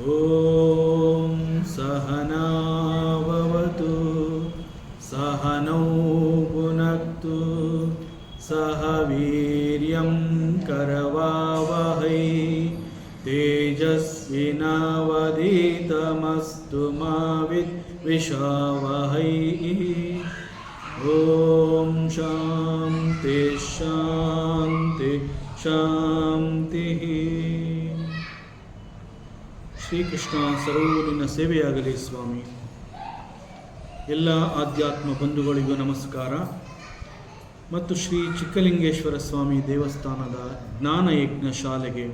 ಓಂ ಸಹನಾವವತು ಸಹನೌ ಭುನಕ್ತು ಸಹ ವೀರ್ಯಂ ಕರವಾವಹೈ ತೇಜಸ್ವಿನಾವಧೀತಮಸ್ತು ಮಾ ವಿದ್ವಿಷಾವಹೈ. ಓಂ ಶಾಂತಿ ಶಾಂತಿ ಶಾಂತಿ. ಶ್ರೀಕೃಷ್ಣ ಸರ್ವೂ ನಿನ್ನ ಸೇವೆಯಾಗಲಿ ಸ್ವಾಮಿ. ಎಲ್ಲ ಆಧ್ಯಾತ್ಮ ಬಂಧುಗಳಿಗೂ ನಮಸ್ಕಾರ ಮತ್ತು ಶ್ರೀ ಚಿಕ್ಕಲಿಂಗೇಶ್ವರ ಸ್ವಾಮಿ ದೇವಸ್ಥಾನದ ಜ್ಞಾನಯಜ್ಞ ಶಾಲೆಗೆ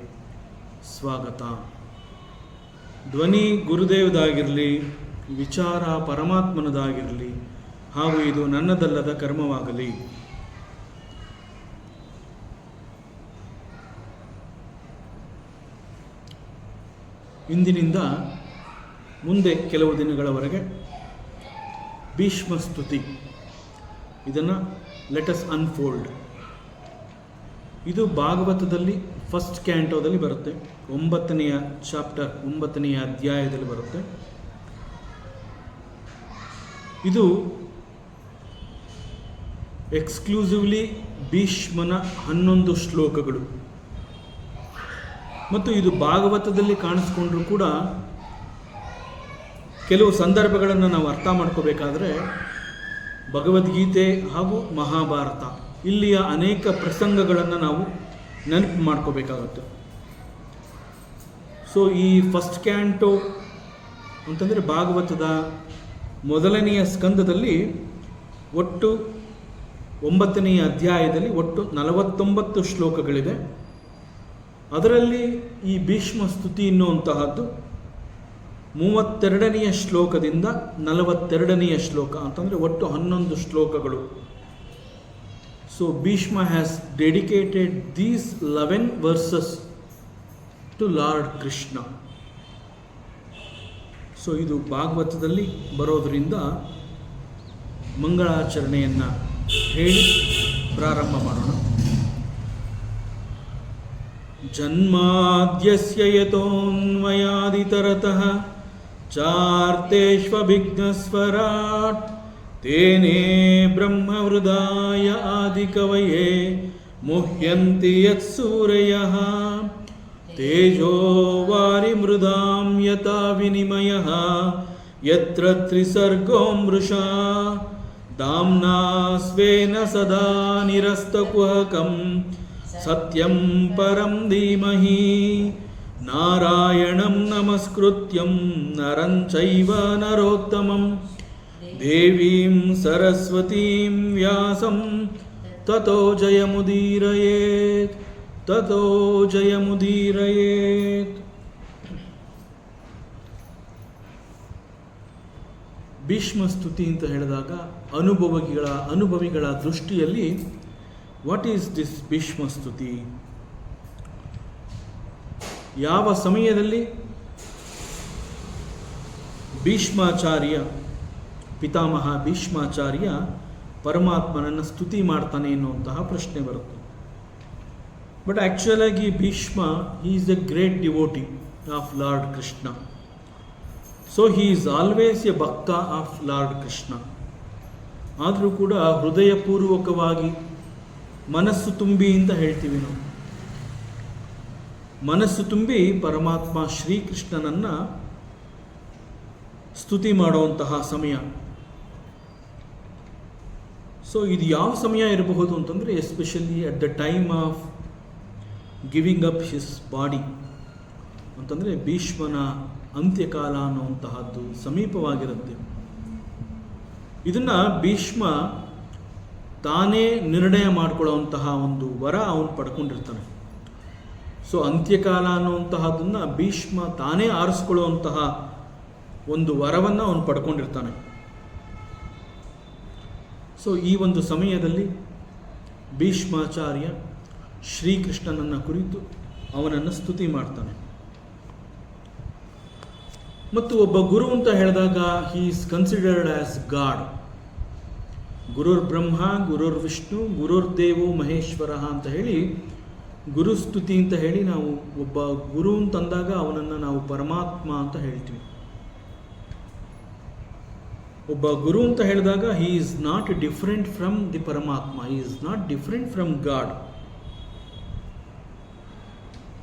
ಸ್ವಾಗತ. ಧ್ವನಿ ಗುರುದೇವದಾಗಿರಲಿ, ವಿಚಾರ ಪರಮಾತ್ಮನದಾಗಿರಲಿ, ಹಾಗೂ ಇದು ನನ್ನದಲ್ಲದ ಕರ್ಮವಾಗಲಿ. ಇಂದಿನಿಂದ ಮುಂದೆ ಕೆಲವು ದಿನಗಳವರೆಗೆ ಭೀಷ್ಮ ಸ್ತುತಿ, ಇದನ್ನು ಲೆಟಸ್ ಅನ್ಫೋಲ್ಡ್. ಇದು ಭಾಗವತದಲ್ಲಿ ಫಸ್ಟ್ ಕ್ಯಾಂಟೋದಲ್ಲಿ ಬರುತ್ತೆ, 9ನೇ ಚಾಪ್ಟರ್ 9ನೇ ಅಧ್ಯಾಯದಲ್ಲಿ ಬರುತ್ತೆ. ಇದು ಎಕ್ಸ್ಕ್ಲೂಸಿವ್ಲಿ ಭೀಷ್ಮನ 11 ಶ್ಲೋಕಗಳು. ಮತ್ತು ಇದು ಭಾಗವತದಲ್ಲಿ ಕಾಣಿಸ್ಕೊಂಡ್ರೂ ಕೂಡ ಕೆಲವು ಸಂದರ್ಭಗಳನ್ನು ನಾವು ಅರ್ಥ ಮಾಡ್ಕೋಬೇಕಾದ್ರೆ ಭಗವದ್ಗೀತೆ ಹಾಗೂ ಮಹಾಭಾರತ ಇಲ್ಲಿಯ ಅನೇಕ ಪ್ರಸಂಗಗಳನ್ನು ನಾವು ನೆನಪು ಮಾಡ್ಕೋಬೇಕಾಗುತ್ತೆ. ಸೊ ಈ ಫಸ್ಟ್ ಕ್ಯಾಂಟೋ ಅಂತಂದರೆ ಭಾಗವತದ 1ನೆಯ ಸ್ಕಂದದಲ್ಲಿ ಒಟ್ಟು 9ನೇ ಅಧ್ಯಾಯದಲ್ಲಿ ಒಟ್ಟು 49 ಶ್ಲೋಕಗಳಿದೆ. ಅದರಲ್ಲಿ ಈ ಭೀಷ್ಮ ಸ್ತುತಿ ಎನ್ನುವಂತಹದ್ದು 32ನೇ ಶ್ಲೋಕದಿಂದ 42ನೇ ಶ್ಲೋಕ ಅಂತಂದರೆ ಒಟ್ಟು 11 ಶ್ಲೋಕಗಳು. So Bhishma has dedicated these 11 versus to lord Krishna. So ಇದು ಭಾಗವತದಲ್ಲಿ ಬರೋದರಿಂದ ಮಂಗಳಾಚರಣೆಯನ್ನು ಹೇಳಿ ಪ್ರಾರಂಭ ಮಾಡೋಣ. ಜನ್ಮಾದ್ಯಸ್ಯ ಯತೋನ್ಮಯಾದಿತರತಃ ಚಾರ್ತೇಷ್ವಭಿಘ್ನಸ್ವರಾಟ್ ತೇನೇ ಬ್ರಹ್ಮವೃದಾಯ ಆದಿಕವಯೇ ಮುಹ್ಯಂತಿ ಯತ್ಸೂರಯಃ ತೇಜೋ ವಾರಿಮೃದಾಂ ಯಥಾ ವಿನಿಮಯಃ ಯತ್ರ ತ್ರಿಸರ್ಗೋ ಮೃಷಾ ಧಾಮ್ನಾ ಸ್ವೇನ ಸದಾ ನಿರಸ್ತಕುಹಕಂ ಸತ್ಯಂ ಪರಂ ಧೀಮಹಿ ನಾರಾಯಣಂ ನಮಸ್ಕೃತ್ಯಂ ನರಂ ಚೈವ ನರೋತ್ತಮಂ ದೇವೀಂ ಸರಸ್ವತೀಂ ವ್ಯಾಸಂ ತತೋ ಜಯಮುದೀರಯೇತ್ ತತೋ ಜಯಮುದೀರಯೇತ್. ಭೀಷ್ಮ ಸ್ತುತಿ ಅಂತ ಹೇಳಿದಾಗ ಅನುಭವಿಗಳ ದೃಷ್ಟಿಯಲ್ಲಿ ವಾಟ್ ಈಸ್ ದಿಸ್ ಭೀಷ್ಮ ಸ್ತುತಿ? ಯಾವ ಸಮಯದಲ್ಲಿ ಭೀಷ್ಮಾಚಾರ್ಯ, ಪಿತಾಮಹ ಭೀಷ್ಮಾಚಾರ್ಯ ಪರಮಾತ್ಮನನ್ನು ಸ್ತುತಿ ಮಾಡ್ತಾನೆ ಎನ್ನುವಂತಹ ಪ್ರಶ್ನೆ ಬರುತ್ತೆ. ಬಟ್ ಆ್ಯಕ್ಚುಯಲ್ ಆಗಿ Bhishma is a great devotee of lord Krishna. So he is always A ಭಕ್ತ ಆಫ್ ಲಾರ್ಡ್ ಕೃಷ್ಣ. ಆದರೂ ಕೂಡ ಹೃದಯಪೂರ್ವಕವಾಗಿ ಮನಸ್ಸು ತುಂಬಿ ಅಂತ ಹೇಳ್ತೀವಿ ನಾವು. ಮನಸ್ಸು ತುಂಬಿ ಪರಮಾತ್ಮ ಶ್ರೀಕೃಷ್ಣನನ್ನು ಸ್ತುತಿ ಮಾಡುವಂತಹ ಸಮಯ. ಸೊ ಇದು ಯಾವ ಸಮಯ ಇರಬಹುದು ಅಂತಂದರೆ especially at the time of giving up his body ಅಂತಂದರೆ ಭೀಷ್ಮನ ಅಂತ್ಯಕಾಲ ಅನ್ನುವಂತಹದ್ದು ಸಮೀಪವಾಗಿರುತ್ತೆ. ಇದನ್ನು ಭೀಷ್ಮ ತಾನೇ ನಿರ್ಣಯ ಮಾಡಿಕೊಳ್ಳುವಂತಹ ಒಂದು ವರ ಅವನು ಪಡ್ಕೊಂಡಿರ್ತಾನೆ. ಸೊ ಅಂತ್ಯಕಾಲ ಅನ್ನುವಂತಹದ್ದನ್ನು ಭೀಷ್ಮ ತಾನೇ ಆರಿಸ್ಕೊಳ್ಳುವಂತಹ ಒಂದು ವರವನ್ನು ಅವನು ಪಡ್ಕೊಂಡಿರ್ತಾನೆ. ಸೊ ಈ ಒಂದು ಸಮಯದಲ್ಲಿ ಭೀಷ್ಮಾಚಾರ್ಯ ಶ್ರೀಕೃಷ್ಣನನ್ನು ಕುರಿತು ಅವನನ್ನು ಸ್ತುತಿ ಮಾಡ್ತಾನೆ. ಮತ್ತು ಒಬ್ಬ ಗುರು ಅಂತ ಹೇಳಿದಾಗ he is considered as god. ಗುರುರ್ ಬ್ರಹ್ಮ, ಗುರುರ್ ವಿಷ್ಣು, ಗುರುರ್ ದೇವೋ ಮಹೇಶ್ವರ ಅಂತ ಹೇಳಿ ಗುರುಸ್ತುತಿ ಅಂತ ಹೇಳಿ ನಾವು ಒಬ್ಬ ಗುರು ಅಂತಂದಾಗ ಅವನನ್ನು ನಾವು ಪರಮಾತ್ಮ ಅಂತ ಹೇಳ್ತೀವಿ. ಒಬ್ಬ ಗುರು ಅಂತ ಹೇಳಿದಾಗ he is not different from the ಪರಮಾತ್ಮ, he is not different from god.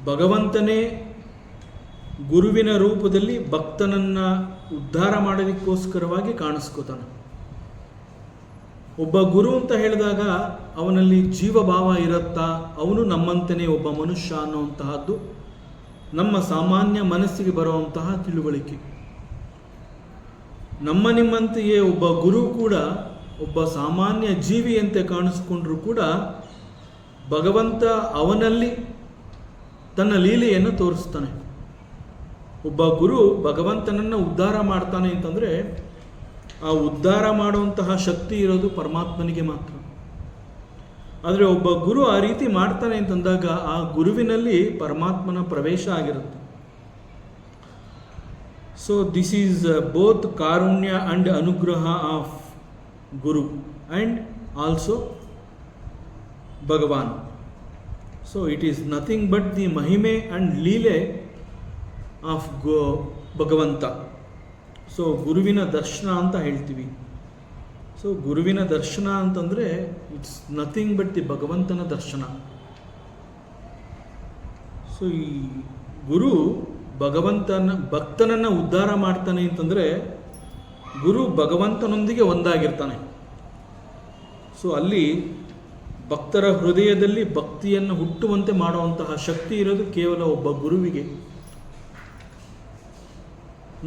ಭಗವಂತನೇ ಗುರುವಿನ ರೂಪದಲ್ಲಿ ಭಕ್ತನನ್ನು ಉದ್ಧಾರ ಮಾಡೋದಕ್ಕೋಸ್ಕರವಾಗಿ ಕಾಣಿಸ್ಕೋತಾನೆ. ಒಬ್ಬ ಗುರು ಅಂತ ಹೇಳಿದಾಗ ಅವನಲ್ಲಿ ಜೀವಭಾವ ಇರುತ್ತಾ, ಅವನು ನಮ್ಮಂತೆಯೇ ಒಬ್ಬ ಮನುಷ್ಯ ಅನ್ನುವಂತಹದ್ದು ನಮ್ಮ ಸಾಮಾನ್ಯ ಮನಸ್ಸಿಗೆ ಬರುವಂತಹ ತಿಳುವಳಿಕೆ. ನಿಮ್ಮಂತೆಯೇ ಒಬ್ಬ ಗುರು ಕೂಡ ಒಬ್ಬ ಸಾಮಾನ್ಯ ಜೀವಿಯಂತೆ ಕಾಣಿಸ್ಕೊಂಡ್ರೂ ಕೂಡ ಭಗವಂತ ಅವನಲ್ಲಿ ತನ್ನ ಲೀಲೆಯನ್ನು ತೋರಿಸ್ತಾನೆ. ಒಬ್ಬ ಗುರು ಭಗವಂತನನ್ನು ಉದ್ಧಾರ ಮಾಡ್ತಾನೆ ಅಂತಂದರೆ ಆ ಉದ್ಧಾರ ಮಾಡುವಂತಹ ಶಕ್ತಿ ಇರೋದು ಪರಮಾತ್ಮನಿಗೆ ಮಾತ್ರ. ಆದರೆ ಒಬ್ಬ ಗುರು ಆ ರೀತಿ ಮಾಡ್ತಾನೆ ಅಂತಂದಾಗ ಆ ಗುರುವಿನಲ್ಲಿ ಪರಮಾತ್ಮನ ಪ್ರವೇಶ ಆಗಿರುತ್ತೆ. So this is both karunya and anugraha of guru and also Bhagavan. So it is nothing but the mahime and leele of Bhagavanta. So ಗುರುವಿನ ದರ್ಶನ ಅಂತ ಹೇಳ್ತೀವಿ. ಸೊ ಗುರುವಿನ ದರ್ಶನ ಅಂತಂದರೆ ಇಟ್ಸ್ ನಥಿಂಗ್ ಬಟ್ ದಿ ಭಗವಂತನ ದರ್ಶನ. ಸೊ ಈ ಗುರು ಭಕ್ತನನ್ನು ಉದ್ಧಾರ ಮಾಡ್ತಾನೆ ಅಂತಂದರೆ ಗುರು ಭಗವಂತನೊಂದಿಗೆ ಒಂದಾಗಿರ್ತಾನೆ. ಸೊ ಅಲ್ಲಿ ಭಕ್ತರ ಹೃದಯದಲ್ಲಿ ಭಕ್ತಿಯನ್ನು ಹುಟ್ಟುವಂತೆ ಮಾಡುವಂತಹ ಶಕ್ತಿ ಇರೋದು ಕೇವಲ ಒಬ್ಬ ಗುರುವಿಗೆ.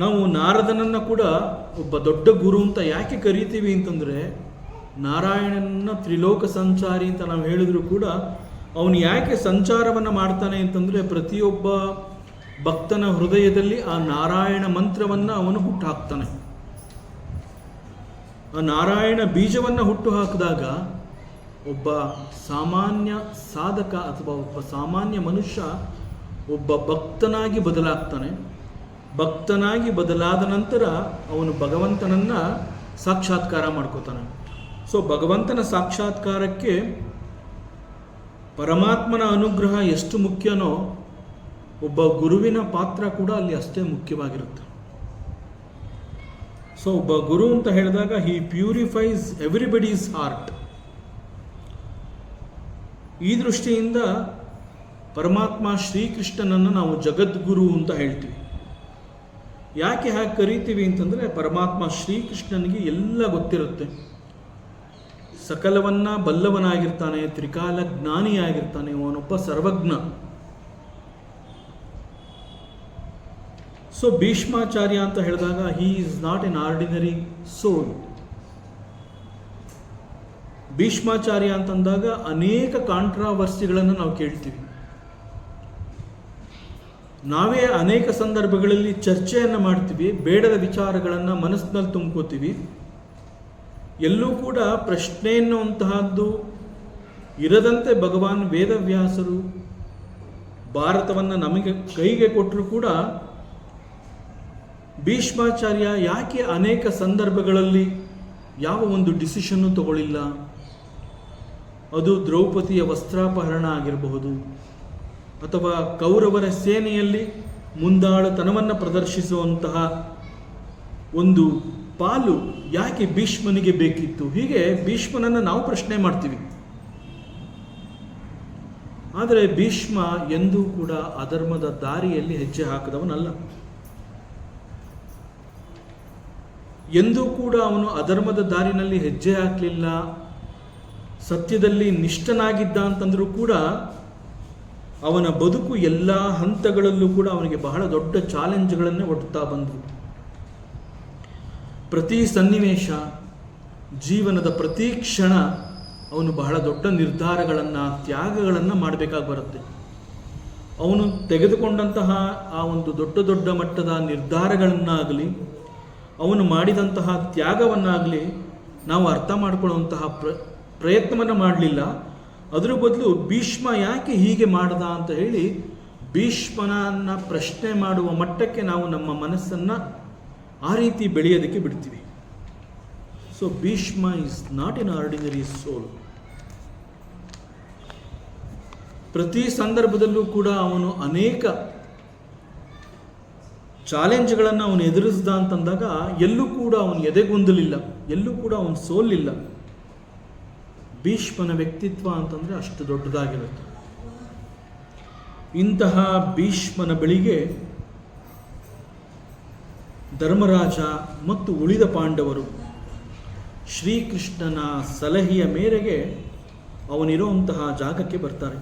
ನಾವು ನಾರದನನ್ನು ಕೂಡ ಒಬ್ಬ ದೊಡ್ಡ ಗುರು ಅಂತ ಯಾಕೆ ಕರಿತೀವಿ ಅಂತಂದರೆ, ನಾರಾಯಣನ ತ್ರಿಲೋಕ ಸಂಚಾರಿ ಅಂತ ನಾವು ಹೇಳಿದ್ರು ಕೂಡ ಅವನು ಯಾಕೆ ಸಂಚಾರವನ್ನು ಮಾಡ್ತಾನೆ ಅಂತಂದರೆ, ಪ್ರತಿಯೊಬ್ಬ ಭಕ್ತನ ಹೃದಯದಲ್ಲಿ ಆ ನಾರಾಯಣ ಮಂತ್ರವನ್ನು ಅವನು ಹುಟ್ಟು ಹಾಕ್ತಾನೆ. ಆ ನಾರಾಯಣ ಬೀಜವನ್ನು ಹುಟ್ಟು ಹಾಕಿದಾಗ ಒಬ್ಬ ಸಾಮಾನ್ಯ ಸಾಧಕ ಅಥವಾ ಒಬ್ಬ ಸಾಮಾನ್ಯ ಮನುಷ್ಯ ಒಬ್ಬ ಭಕ್ತನಾಗಿ ಬದಲಾಗ್ತಾನೆ. ಭಕ್ತನಾಗಿ ಬದಲಾದ ನಂತರ ಅವನು ಭಗವಂತನನ್ನು ಸಾಕ್ಷಾತ್ಕಾರ ಮಾಡ್ಕೋತಾನೆ. ಸೊ ಭಗವಂತನ ಸಾಕ್ಷಾತ್ಕಾರಕ್ಕೆ ಪರಮಾತ್ಮನ ಅನುಗ್ರಹ ಎಷ್ಟು ಮುಖ್ಯನೋ ಒಬ್ಬ ಗುರುವಿನ ಪಾತ್ರ ಕೂಡ ಅಲ್ಲಿ ಅಷ್ಟೇ ಮುಖ್ಯವಾಗಿರುತ್ತೆ. ಸೊ ಒಬ್ಬ ಗುರು ಅಂತ ಹೇಳಿದಾಗ ಹಿ ಪ್ಯೂರಿಫೈಸ್ ಎವ್ರಿಬಡೀಸ್ ಹಾರ್ಟ್. ಈ ದೃಷ್ಟಿಯಿಂದ ಪರಮಾತ್ಮ ಶ್ರೀಕೃಷ್ಣನನ್ನು ನಾವು ಜಗದ್ಗುರು ಅಂತ ಹೇಳ್ತೀವಿ. ಯಾಕೆ ಹಾಗೆ ಕರಿತೀವಿ ಅಂತಂದರೆ, ಪರಮಾತ್ಮ ಶ್ರೀಕೃಷ್ಣನಿಗೆ ಎಲ್ಲ ಗೊತ್ತಿರುತ್ತೆ, ಸಕಲವನ್ನ ಬಲ್ಲವನಾಗಿರ್ತಾನೆ, ತ್ರಿಕಾಲ ಜ್ಞಾನಿಯಾಗಿರ್ತಾನೆ, ಅವನೊಬ್ಬ ಸರ್ವಜ್ಞ. ಸೊ ಭೀಷ್ಮಾಚಾರ್ಯ ಅಂತ ಹೇಳಿದಾಗ he is not an ordinary soul. Bhishmacharya ಅಂತಂದಾಗ ಅನೇಕ ಕಾಂಟ್ರಾವರ್ಸಿಗಳನ್ನು ನಾವು ಕೇಳ್ತೀವಿ. ನಾವೇ ಅನೇಕ ಸಂದರ್ಭಗಳಲ್ಲಿ ಚರ್ಚೆಯನ್ನು ಮಾಡ್ತೀವಿ, ಬೇಡದ ವಿಚಾರಗಳನ್ನು ಮನಸ್ಸಿನಲ್ಲಿ ತುಂಬ್ಕೋತೀವಿ. ಎಲ್ಲೂ ಕೂಡ ಪ್ರಶ್ನೆ ಎನ್ನುವಂತಹದ್ದು ಇರದಂತೆ ಭಗವಾನ್ ವೇದವ್ಯಾಸರು ಭಾರತವನ್ನು ನಮಗೆ ಕೈಗೆ ಕೊಟ್ಟರು ಕೂಡ ಭೀಷ್ಮಾಚಾರ್ಯ ಯಾಕೆ ಅನೇಕ ಸಂದರ್ಭಗಳಲ್ಲಿ ಯಾವ ಒಂದು ಡಿಸಿಷನ್ನು ತಗೊಳ್ಳಿಲ್ಲ? ಅದು ದ್ರೌಪದಿಯ ವಸ್ತ್ರಾಪಹರಣ ಆಗಿರಬಹುದು, ಅಥವಾ ಕೌರವರ ಸೇನೆಯಲ್ಲಿ ಮುಂದಾಳುತನವನ್ನು ಪ್ರದರ್ಶಿಸುವಂತಹ ಒಂದು ಪಾಲು ಯಾಕೆ ಭೀಷ್ಮನಿಗೆ ಬೇಕಿತ್ತು? ಹೀಗೆ ಭೀಷ್ಮನನ್ನು ನಾವು ಪ್ರಶ್ನೆ ಮಾಡ್ತೀವಿ. ಆದರೆ ಭೀಷ್ಮ ಎಂದೂ ಕೂಡ ಅಧರ್ಮದ ದಾರಿಯಲ್ಲಿ ಹೆಜ್ಜೆ ಹಾಕದವನಲ್ಲ. ಎಂದೂ ಕೂಡ ಅವನು ಅಧರ್ಮದ ದಾರಿನಲ್ಲಿ ಹೆಜ್ಜೆ ಹಾಕಲಿಲ್ಲ. ಸತ್ಯದಲ್ಲಿ ನಿಷ್ಠನಾಗಿದ್ದ ಅಂತಂದರೂ ಕೂಡ ಅವನ ಬದುಕು ಎಲ್ಲ ಹಂತಗಳಲ್ಲೂ ಕೂಡ ಅವನಿಗೆ ಬಹಳ ದೊಡ್ಡ ಚಾಲೆಂಜ್ಗಳನ್ನೇ ಒಡ್ತಾ ಬಂದವು. ಪ್ರತಿ ಸನ್ನಿವೇಶ, ಜೀವನದ ಪ್ರತಿ ಕ್ಷಣ ಅವನು ಬಹಳ ದೊಡ್ಡ ನಿರ್ಧಾರಗಳನ್ನು, ತ್ಯಾಗಗಳನ್ನು ಮಾಡಬೇಕಾಗಿ ಬರುತ್ತೆ. ಅವನು ತೆಗೆದುಕೊಂಡಂತಹ ಆ ಒಂದು ದೊಡ್ಡ ದೊಡ್ಡ ಮಟ್ಟದ ನಿರ್ಧಾರಗಳನ್ನಾಗಲಿ, ಅವನು ಮಾಡಿದಂತಹ ತ್ಯಾಗವನ್ನಾಗಲಿ ನಾವು ಅರ್ಥ ಮಾಡಿಕೊಳ್ಳುವಂತಹ ಪ್ರಯತ್ನವನ್ನು ಮಾಡಲಿಲ್ಲ. ಅದರ ಬದಲು ಭೀಷ್ಮ ಯಾಕೆ ಹೀಗೆ ಮಾಡ್ದ ಅಂತ ಹೇಳಿ ಭೀಷ್ಮನನ್ನು ಪ್ರಶ್ನೆ ಮಾಡುವ ಮಟ್ಟಕ್ಕೆ ನಾವು ನಮ್ಮ ಮನಸ್ಸನ್ನು ಆ ರೀತಿ ಬೆಳೆಯೋದಕ್ಕೆ ಬಿಡ್ತೀವಿ. So Bhishma is not an ordinary soul. ಪ್ರತಿ ಸಂದರ್ಭದಲ್ಲೂ ಕೂಡ ಅವನು ಅನೇಕ ಚಾಲೆಂಜ್ಗಳನ್ನು ಅವನು ಎದುರಿಸ್ದ ಅಂತಂದಾಗ ಎಲ್ಲೂ ಕೂಡ ಅವನು ಎದೆಗುಂದಲಿಲ್ಲ, ಎಲ್ಲೂ ಕೂಡ ಅವನು ಸೋಲಿಲ್ಲ. ಭೀಷ್ಮನ ವ್ಯಕ್ತಿತ್ವ ಅಂತಂದರೆ ಅಷ್ಟು ದೊಡ್ಡದಾಗಿರುತ್ತೆ. ಇಂತಹ ಭೀಷ್ಮನ ಬಳಿಗೆ ಧರ್ಮರಾಜ ಮತ್ತು ಉಳಿದ ಪಾಂಡವರು ಶ್ರೀಕೃಷ್ಣನ ಸಲಹೆಯ ಮೇರೆಗೆ ಅವನಿರುವಂತಹ ಜಾಗಕ್ಕೆ ಬರ್ತಾರೆ.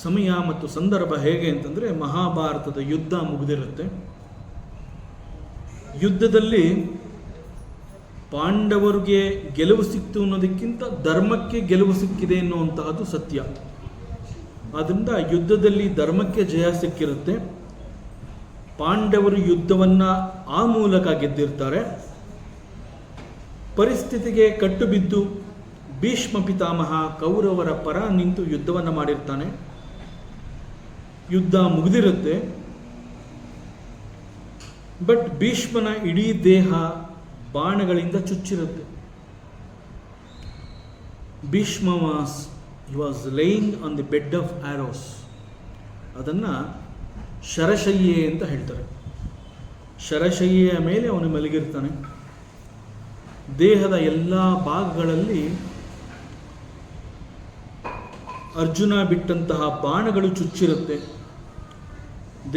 ಸಮಯ ಮತ್ತು ಸಂದರ್ಭ ಹೇಗೆ ಅಂತಂದರೆ, ಮಹಾಭಾರತದ ಯುದ್ಧ ಮುಗಿದಿರುತ್ತೆ. ಯುದ್ಧದಲ್ಲಿ ಪಾಂಡವರಿಗೆ ಗೆಲುವು ಸಿಕ್ತು ಅನ್ನೋದಕ್ಕಿಂತ ಧರ್ಮಕ್ಕೆ ಗೆಲುವು ಸಿಕ್ಕಿದೆ ಎನ್ನುವಂತಹದ್ದು ಸತ್ಯ. ಆದ್ದರಿಂದ ಯುದ್ಧದಲ್ಲಿ ಧರ್ಮಕ್ಕೆ ಜಯ ಸಿಕ್ಕಿರುತ್ತೆ. ಪಾಂಡವರು ಯುದ್ಧವನ್ನು ಆ ಮೂಲಕ ಗೆದ್ದಿರ್ತಾರೆ. ಪರಿಸ್ಥಿತಿಗೆ ಕಟ್ಟು ಬಿದ್ದು ಭೀಷ್ಮ ಪಿತಾಮಹ ಕೌರವರ ಪರ ನಿಂತು ಯುದ್ಧವನ್ನು ಮಾಡಿರ್ತಾನೆ. ಯುದ್ಧ ಮುಗಿದಿರುತ್ತೆ. ಬಟ್ ಭೀಷ್ಮನ ಇಡೀ ದೇಹ ಬಾಣಗಳಿಂದ ಚುಚ್ಚಿರುತ್ತೆ. Bhishma he was laying on the bed of arrows. ಅದನ್ನು ಶರಶಯ್ಯೆ ಅಂತ ಹೇಳ್ತಾರೆ. ಶರಶಯ್ಯೆಯ ಮೇಲೆ ಅವನು ಮಲಗಿರ್ತಾನೆ. ದೇಹದ ಎಲ್ಲ ಭಾಗಗಳಲ್ಲಿ ಅರ್ಜುನ ಬಿಟ್ಟಂತಹ ಬಾಣಗಳು ಚುಚ್ಚಿರುತ್ತೆ.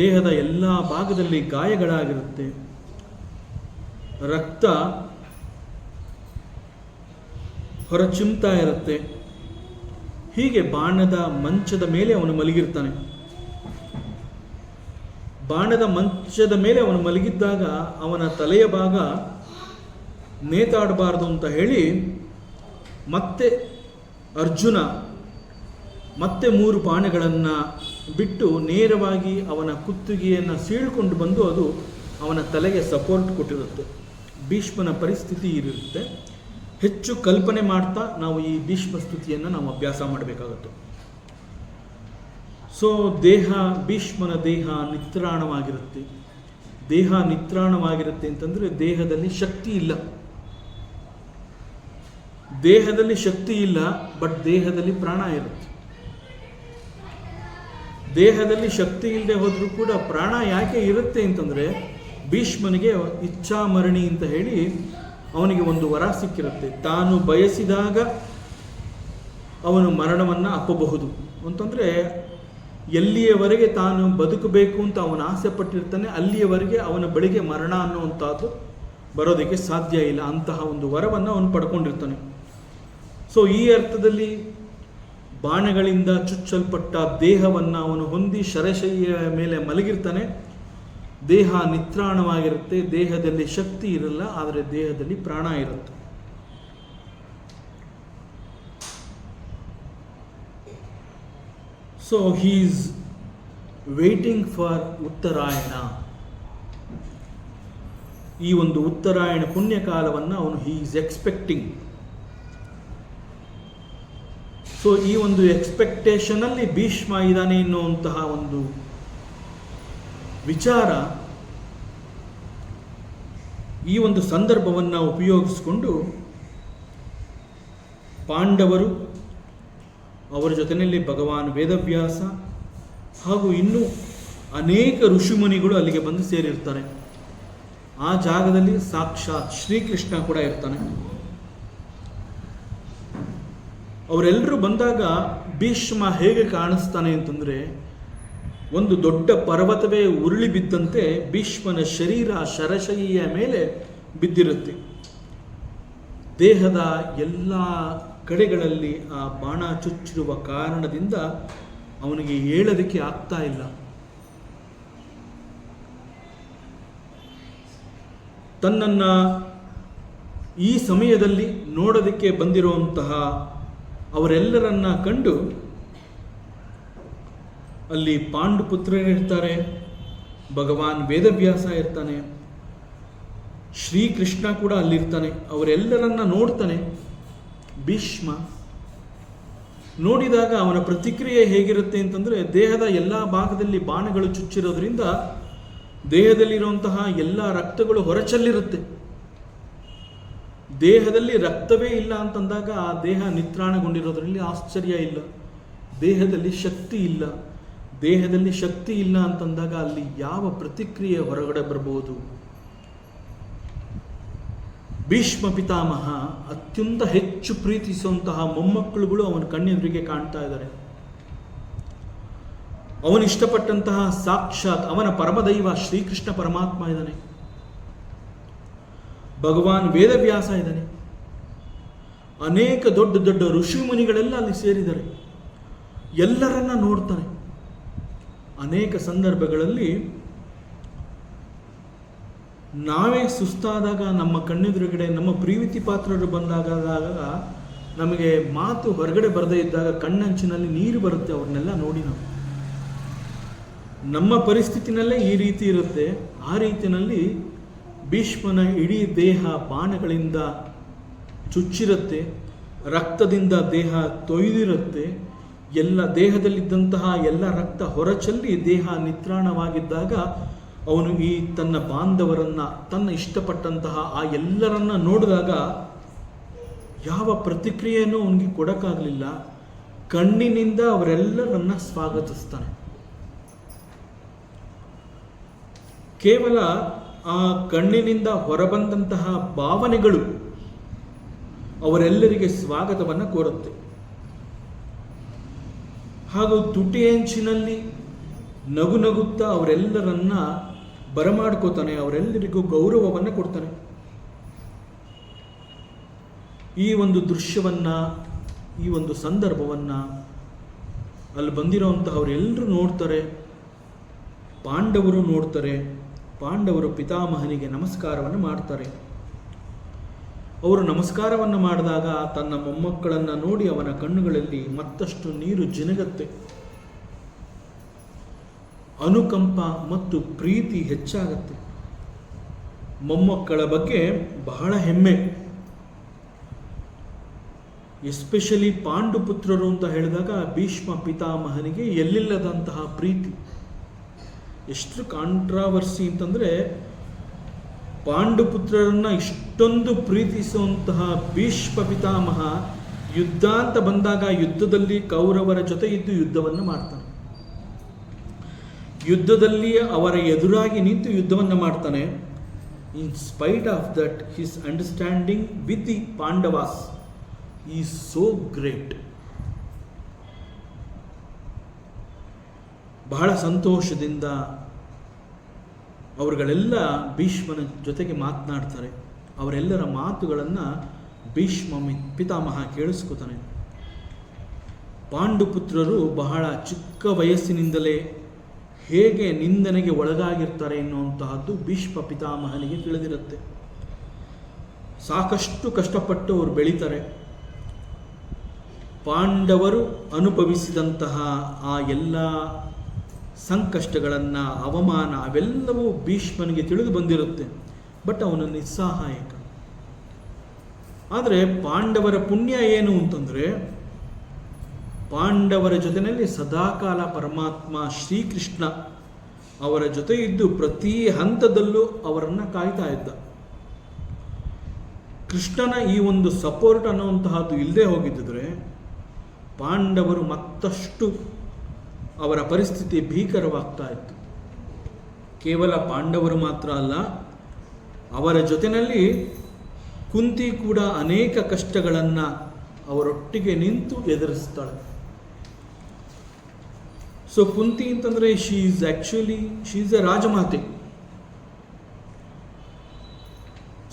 ದೇಹದ ಎಲ್ಲ ಭಾಗದಲ್ಲಿ ಗಾಯಗಳಾಗಿರುತ್ತೆ. ರಕ್ತ ಹೊರಚಿಮ್ತಾ ಇರುತ್ತೆ. ಹೀಗೆ ಬಾಣದ ಮಂಚದ ಮೇಲೆ ಅವನು ಮಲಗಿರ್ತಾನೆ. ಬಾಣದ ಮಂಚದ ಮೇಲೆ ಅವನು ಮಲಗಿದ್ದಾಗ ಅವನ ತಲೆಯ ಭಾಗ ನೇತಾಡಬಾರ್ದು ಅಂತ ಹೇಳಿ ಮತ್ತೆ ಅರ್ಜುನ ಮತ್ತೆ 3 ಬಾಣಗಳನ್ನು ಬಿಟ್ಟು ನೇರವಾಗಿ ಅವನ ಕುತ್ತಿಗೆಯನ್ನು ಸೀಳ್ಕೊಂಡು ಬಂದು ಅದು ಅವನ ತಲೆಗೆ ಸಪೋರ್ಟ್ ಕೊಟ್ಟಿರುತ್ತೆ. ಭೀಷ್ಮನ ಪರಿಸ್ಥಿತಿ ಇರುತ್ತೆ. ಹೆಚ್ಚು ಕಲ್ಪನೆ ಮಾಡ್ತಾ ನಾವು ಈ ಭೀಷ್ಮ ಸ್ತುತಿಯನ್ನು ನಾವು ಅಭ್ಯಾಸ ಮಾಡಬೇಕಾಗುತ್ತೆ. ಸೊ ಭೀಷ್ಮನ ದೇಹ ನಿತ್ರಾಣವಾಗಿರುತ್ತೆ. ದೇಹ ನಿತ್ರಾಣವಾಗಿರುತ್ತೆ ಅಂತಂದರೆ ದೇಹದಲ್ಲಿ ಶಕ್ತಿ ಇಲ್ಲ. ದೇಹದಲ್ಲಿ ಶಕ್ತಿ ಇಲ್ಲ, ಬಟ್ ದೇಹದಲ್ಲಿ ಪ್ರಾಣ ಇರುತ್ತೆ. ದೇಹದಲ್ಲಿ ಶಕ್ತಿ ಇಲ್ಲದೆ ಹೋದರೂ ಕೂಡ ಪ್ರಾಣ ಯಾಕೆ ಇರುತ್ತೆ ಅಂತಂದರೆ, ಭೀಷ್ಮನಿಗೆ ಇಚ್ಛಾಮರಣಿ ಅಂತ ಹೇಳಿ ಅವನಿಗೆ ಒಂದು ವರ ಸಿಕ್ಕಿರುತ್ತೆ. ತಾನು ಬಯಸಿದಾಗ ಅವನು ಮರಣವನ್ನು ಅಪ್ಪಬಹುದು ಅಂತಂದರೆ, ಎಲ್ಲಿಯವರೆಗೆ ತಾನು ಬದುಕಬೇಕು ಅಂತ ಅವನು ಆಸೆ ಪಟ್ಟಿರ್ತಾನೆ ಅಲ್ಲಿಯವರೆಗೆ ಅವನ ಬಳಿಗೆ ಮರಣ ಅನ್ನುವಂಥದ್ದು ಬರೋದಕ್ಕೆ ಸಾಧ್ಯ ಇಲ್ಲ. ಅಂತಹ ಒಂದು ವರವನ್ನು ಅವನು ಪಡ್ಕೊಂಡಿರ್ತಾನೆ. ಸೊ ಈ ಅರ್ಥದಲ್ಲಿ ಬಾಣಗಳಿಂದ ಚುಚ್ಚಲ್ಪಟ್ಟ ದೇಹವನ್ನು ಅವನು ಹೊಂದಿ ಶರಶಯ್ಯ ಮೇಲೆ ಮಲಗಿರ್ತಾನೆ. ದೇಹ ನಿತ್ರಾಣವಾಗಿರುತ್ತೆ. ದೇಹದಲ್ಲಿ ಶಕ್ತಿ ಇರಲ್ಲ, ಆದರೆ ದೇಹದಲ್ಲಿ ಪ್ರಾಣ ಇರುತ್ತೆ. So he is waiting for Uttarayana. ಈ ಒಂದು ಉತ್ತರಾಯಣ ಪುಣ್ಯಕಾಲವನ್ನು ಅವನು ಹೀ ಈಸ್ ಎಕ್ಸ್ಪೆಕ್ಟಿಂಗ್. ಸೊ ಈ ಒಂದು ಎಕ್ಸ್ಪೆಕ್ಟೇಷನಲ್ಲಿ ಭೀಷ್ಮ ಇದ್ದಾನೆ ಎನ್ನುವಂತಹ ಒಂದು ವಿಚಾರ ಈ ಒಂದು ಸಂದರ್ಭವನ್ನು ಉಪಯೋಗಿಸಿಕೊಂಡು ಪಾಂಡವರು, ಅವರ ಜೊತೆಯಲ್ಲಿ ಭಗವಾನ್ ವೇದವ್ಯಾಸ ಹಾಗೂ ಇನ್ನೂ ಅನೇಕ ಋಷಿಮುನಿಗಳು ಅಲ್ಲಿಗೆ ಬಂದು ಸೇರಿರ್ತಾರೆ. ಆ ಜಾಗದಲ್ಲಿ ಸಾಕ್ಷಾತ್ ಶ್ರೀಕೃಷ್ಣ ಕೂಡ ಇರ್ತಾನೆ. ಅವರೆಲ್ಲರೂ ಬಂದಾಗ ಭೀಷ್ಮ ಹೇಗೆ ಕಾಣಿಸ್ತಾನೆ ಅಂತಂದರೆ, ಒಂದು ದೊಡ್ಡ ಪರ್ವತವೇ ಉರುಳಿ ಬಿದ್ದಂತೆ ಭೀಷ್ಮನ ಶರೀರ ಶರಶಯ್ಯ ಮೇಲೆ ಬಿದ್ದಿರುತ್ತೆ. ದೇಹದ ಎಲ್ಲ ಕಡೆಗಳಲ್ಲಿ ಆ ಬಾಣ ಚುಚ್ಚಿರುವ ಕಾರಣದಿಂದ ಅವನಿಗೆ ಏಳೋದಕ್ಕೆ ಆಗ್ತಾ ಇಲ್ಲ. ತನ್ನನ್ನು ಈ ಸಮಯದಲ್ಲಿ ನೋಡೋದಕ್ಕೆ ಬಂದಿರುವಂತಹ ಅವರೆಲ್ಲರನ್ನ ಕಂಡು ಅಲ್ಲಿ ಪಾಂಡುಪುತ್ರರಿರ್ತಾರೆ, ಭಗವಾನ್ ವೇದವ್ಯಾಸ ಇರ್ತಾನೆ, ಶ್ರೀಕೃಷ್ಣ ಕೂಡ ಅಲ್ಲಿರ್ತಾನೆ. ಅವರೆಲ್ಲರನ್ನ ನೋಡ್ತಾನೆ ಭೀಷ್ಮ. ನೋಡಿದಾಗ ಅವನ ಪ್ರತಿಕ್ರಿಯೆ ಹೇಗಿರುತ್ತೆ ಅಂತಂದರೆ, ದೇಹದ ಎಲ್ಲ ಭಾಗದಲ್ಲಿ ಬಾಣಗಳು ಚುಚ್ಚಿರೋದ್ರಿಂದ ದೇಹದಲ್ಲಿರುವಂತಹ ಎಲ್ಲ ರಕ್ತಗಳು ಹೊರಚಲ್ಲಿರುತ್ತೆ. ದೇಹದಲ್ಲಿ ರಕ್ತವೇ ಇಲ್ಲ ಅಂತಂದಾಗ ಆ ದೇಹ ನಿತ್ರಾಣಗೊಂಡಿರೋದ್ರಲ್ಲಿ ಆಶ್ಚರ್ಯ ಇಲ್ಲ. ದೇಹದಲ್ಲಿ ಶಕ್ತಿ ಇಲ್ಲ. ದೇಹದಲ್ಲಿ ಶಕ್ತಿ ಇಲ್ಲ ಅಂತಂದಾಗ ಅಲ್ಲಿ ಯಾವ ಪ್ರತಿಕ್ರಿಯೆ ಹೊರಗಡೆ ಬರಬಹುದು? ಭೀಷ್ಮ ಪಿತಾಮಹ ಅತ್ಯಂತ ಹೆಚ್ಚು ಪ್ರೀತಿಸುವಂತಹ ಮೊಮ್ಮಕ್ಕಳುಗಳು ಅವನ ಕಣ್ಣೆದುರಿಗೆ ಕಾಣ್ತಾ ಇದ್ದಾರೆ. ಅವನು ಇಷ್ಟಪಟ್ಟಂತಹ ಸಾಕ್ಷಾತ್ ಅವನ ಪರಮದೈವ ಶ್ರೀಕೃಷ್ಣ ಪರಮಾತ್ಮ ಇದ್ದಾನೆ, ಭಗವಾನ್ ವೇದವ್ಯಾಸ ಇದ್ದಾನೆ, ಅನೇಕ ದೊಡ್ಡ ದೊಡ್ಡ ಋಷಿ ಮುನಿಗಳೆಲ್ಲ ಅಲ್ಲಿ ಸೇರಿದ್ದಾರೆ. ಎಲ್ಲರನ್ನ ನೋಡ್ತಾನೆ. ಅನೇಕ ಸಂದರ್ಭಗಳಲ್ಲಿ ನಾವೇ ಸುಸ್ತಾದಾಗ, ನಮ್ಮ ಕಣ್ಣೆದುರುಗಡೆ ನಮ್ಮ ಪ್ರೀತಿ ಪಾತ್ರರು ಬಂದಾಗ ನಮಗೆ ಮಾತು ಹೊರಗಡೆ ಬರದೇ ಇದ್ದಾಗ ಕಣ್ಣಂಚಿನಲ್ಲಿ ನೀರು ಬರುತ್ತೆ. ಅವ್ರನ್ನೆಲ್ಲ ನೋಡಿ ನಮ್ಮ ಪರಿಸ್ಥಿತಿನಲ್ಲೇ ಈ ರೀತಿ ಇರುತ್ತೆ. ಆ ರೀತಿಯಲ್ಲಿ ಭೀಷ್ಮನ ಇಡೀ ದೇಹ ಬಾಣಗಳಿಂದ ಚುಚ್ಚಿರುತ್ತೆ, ರಕ್ತದಿಂದ ದೇಹ ತೊಯ್ದಿರುತ್ತೆ. ಎಲ್ಲ ದೇಹದಲ್ಲಿದ್ದಂತಹ ಎಲ್ಲ ರಕ್ತ ಹೊರಚಲ್ಲಿ ದೇಹ ನಿತ್ರಾಣವಾಗಿದ್ದಾಗ ಅವನು ಈ ತನ್ನ ಬಾಂಧವರನ್ನ, ತನ್ನ ಇಷ್ಟಪಟ್ಟಂತಹ ಆ ಎಲ್ಲರನ್ನ ನೋಡಿದಾಗ ಯಾವ ಪ್ರತಿಕ್ರಿಯೆಯನ್ನು ಅವನಿಗೆ ಕೊಡಕ್ಕಾಗಲಿಲ್ಲ. ಕಣ್ಣಿನಿಂದ ಅವರೆಲ್ಲರನ್ನ ಸ್ವಾಗತಿಸ್ತಾನೆ. ಕೇವಲ ಆ ಕಣ್ಣಿನಿಂದ ಹೊರಬಂದಂತಹ ಭಾವನೆಗಳು ಅವರೆಲ್ಲರಿಗೆ ಸ್ವಾಗತವನ್ನು ಕೋರುತ್ತೆ. ಹಾಗೂ ತುಟಿಯಂಚಿನಲ್ಲಿ ನಗು ನಗುತ್ತಾ ಅವರೆಲ್ಲರನ್ನ ಬರಮಾಡ್ಕೋತಾನೆ, ಅವರೆಲ್ಲರಿಗೂ ಗೌರವವನ್ನು ಕೊಡ್ತಾನೆ. ಈ ಒಂದು ದೃಶ್ಯವನ್ನ, ಈ ಒಂದು ಸಂದರ್ಭವನ್ನ ಅಲ್ಲಿ ಬಂದಿರೋಂತಹವರೆಲ್ಲರೂ ನೋಡ್ತಾರೆ. ಪಾಂಡವರು ನೋಡ್ತಾರೆ. ಪಾಂಡವರು ಪಿತಾಮಹನಿಗೆ ನಮಸ್ಕಾರವನ್ನು ಮಾಡ್ತಾರೆ. ಅವರು ನಮಸ್ಕಾರವನ್ನು ಮಾಡಿದಾಗ ತನ್ನ ಮೊಮ್ಮಕ್ಕಳನ್ನು ನೋಡಿ ಅವನ ಕಣ್ಣುಗಳಲ್ಲಿ ಮತ್ತಷ್ಟು ನೀರು ಜಿನುಗತ್ತೆ. ಅನುಕಂಪ ಮತ್ತು ಪ್ರೀತಿ ಹೆಚ್ಚಾಗತ್ತೆ. ಮೊಮ್ಮಕ್ಕಳ ಬಗ್ಗೆ ಬಹಳ ಹೆಮ್ಮೆ. ಎಸ್ಪೆಷಲಿ ಪಾಂಡುಪುತ್ರರು ಅಂತ ಹೇಳಿದಾಗ ಭೀಷ್ಮ ಪಿತಾಮಹನಿಗೆ ಎಲ್ಲಿಲ್ಲದಂತಹ ಪ್ರೀತಿ. ಎಷ್ಟು ಕಾಂಟ್ರಾವರ್ಸಿ ಅಂತಂದರೆ, ಪಾಂಡುಪುತ್ರರನ್ನ ಇಷ್ಟೊಂದು ಪ್ರೀತಿಸುವಂತಹ ಭೀಷ್ಮ ಪಿತಾಮಹ ಯುದ್ಧ ಅಂತ ಬಂದಾಗ ಯುದ್ಧದಲ್ಲಿ ಕೌರವರ ಜೊತೆ ಇದ್ದು ಯುದ್ಧವನ್ನು ಮಾಡ್ತಾನೆ. ಯುದ್ಧದಲ್ಲಿ ಅವರ ಎದುರಾಗಿ ನಿಂತು ಯುದ್ಧವನ್ನು ಮಾಡ್ತಾನೆ. In spite of that his understanding with the Pandavas is so great. ಬಹಳ ಸಂತೋಷದಿಂದ ಅವರುಗಳೆಲ್ಲ ಭೀಷ್ಮನ ಜೊತೆಗೆ ಮಾತನಾಡ್ತಾರೆ. ಅವರೆಲ್ಲರ ಮಾತುಗಳನ್ನು ಭೀಷ್ಮ ಪಿತಾಮಹ ಕೇಳಿಸ್ಕೊತಾನೆ. ಪಾಂಡುಪುತ್ರರು ಬಹಳ ಚಿಕ್ಕ ವಯಸ್ಸಿನಿಂದಲೇ ಹೇಗೆ ನಿಂದನೆಗೆ ಒಳಗಾಗಿರ್ತಾರೆ ಎನ್ನುವಂತಹದ್ದು ಭೀಷ್ಮ ಪಿತಾಮಹನಿಗೆ ತಿಳಿದಿರುತ್ತೆ. ಸಾಕಷ್ಟು ಕಷ್ಟಪಟ್ಟು ಅವರು ಬೆಳೀತಾರೆ. ಪಾಂಡವರು ಅನುಭವಿಸಿದಂತಹ ಆ ಎಲ್ಲ ಸಂಕಷ್ಟಗಳನ್ನು, ಅವಮಾನ ಅವೆಲ್ಲವೂ ಭೀಷ್ಮನಿಗೆ ತಿಳಿದು ಬಂದಿರುತ್ತೆ. ಬಟ್ ಅವನು ನಿಸ್ಸಹಾಯಕ. ಆದರೆ ಪಾಂಡವರ ಪುಣ್ಯ ಏನು ಅಂತಂದರೆ, ಪಾಂಡವರ ಜೊತೆಯಲ್ಲಿ ಸದಾಕಾಲ ಪರಮಾತ್ಮ ಶ್ರೀಕೃಷ್ಣ ಅವರ ಜೊತೆ ಇದ್ದು ಪ್ರತಿ ಹಂತದಲ್ಲೂ ಅವರನ್ನು ಕಾಯ್ತಾ ಇದ್ದ. ಕೃಷ್ಣನ ಈ ಒಂದು ಸಪೋರ್ಟ್ ಅನ್ನುವಂತಹದ್ದು ಇಲ್ಲದೆ ಹೋಗಿದ್ದರೆ ಪಾಂಡವರು ಮತ್ತಷ್ಟು ಅವರ ಪರಿಸ್ಥಿತಿ ಭೀಕರವಾಗ್ತಾ ಇತ್ತು. ಕೇವಲ ಪಾಂಡವರು ಮಾತ್ರ ಅಲ್ಲ, ಅವರ ಜೊತೆಯಲ್ಲಿ ಕುಂತಿ ಕೂಡ ಅನೇಕ ಕಷ್ಟಗಳನ್ನು ಅವರೊಟ್ಟಿಗೆ ನಿಂತು ಎದುರಿಸ್ತಾಳೆ. ಸೊ ಕುಂತಿ ಅಂತಂದರೆ ಶಿ ಈಸ್ ಎ ರಾಜಮಾತೆ.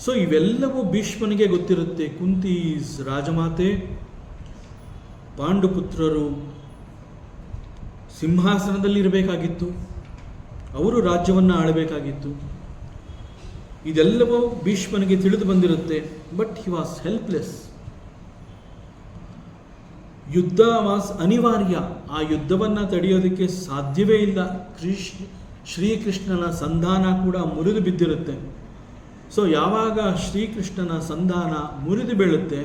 ಸೊ ಇವೆಲ್ಲವೂ ಭೀಷ್ಮನಿಗೆ ಗೊತ್ತಿರುತ್ತೆ. ಕುಂತಿ ಈಸ್ ರಾಜಮಾತೆ, ಪಾಂಡುಪುತ್ರರು ಸಿಂಹಾಸನದಲ್ಲಿ ಇರಬೇಕಾಗಿತ್ತು, ಅವರು ರಾಜ್ಯವನ್ನು ಆಳಬೇಕಾಗಿತ್ತು. ಇದೆಲ್ಲವೂ ಭೀಷ್ಮನಿಗೆ ತಿಳಿದು ಬಂದಿರುತ್ತೆ. But he was helpless. ಯುದ್ಧ ವಾಸ್ ಅನಿವಾರ್ಯ. ಆ ಯುದ್ಧವನ್ನು ತಡೆಯೋದಕ್ಕೆ ಸಾಧ್ಯವೇ ಇಲ್ಲ. ಶ್ರೀಕೃಷ್ಣನ ಸಂಧಾನ ಕೂಡ ಮುರಿದು ಬಿದ್ದಿರುತ್ತೆ. ಸೊ ಯಾವಾಗ ಶ್ರೀಕೃಷ್ಣನ ಸಂಧಾನ ಮುರಿದು ಬೀಳುತ್ತೆ,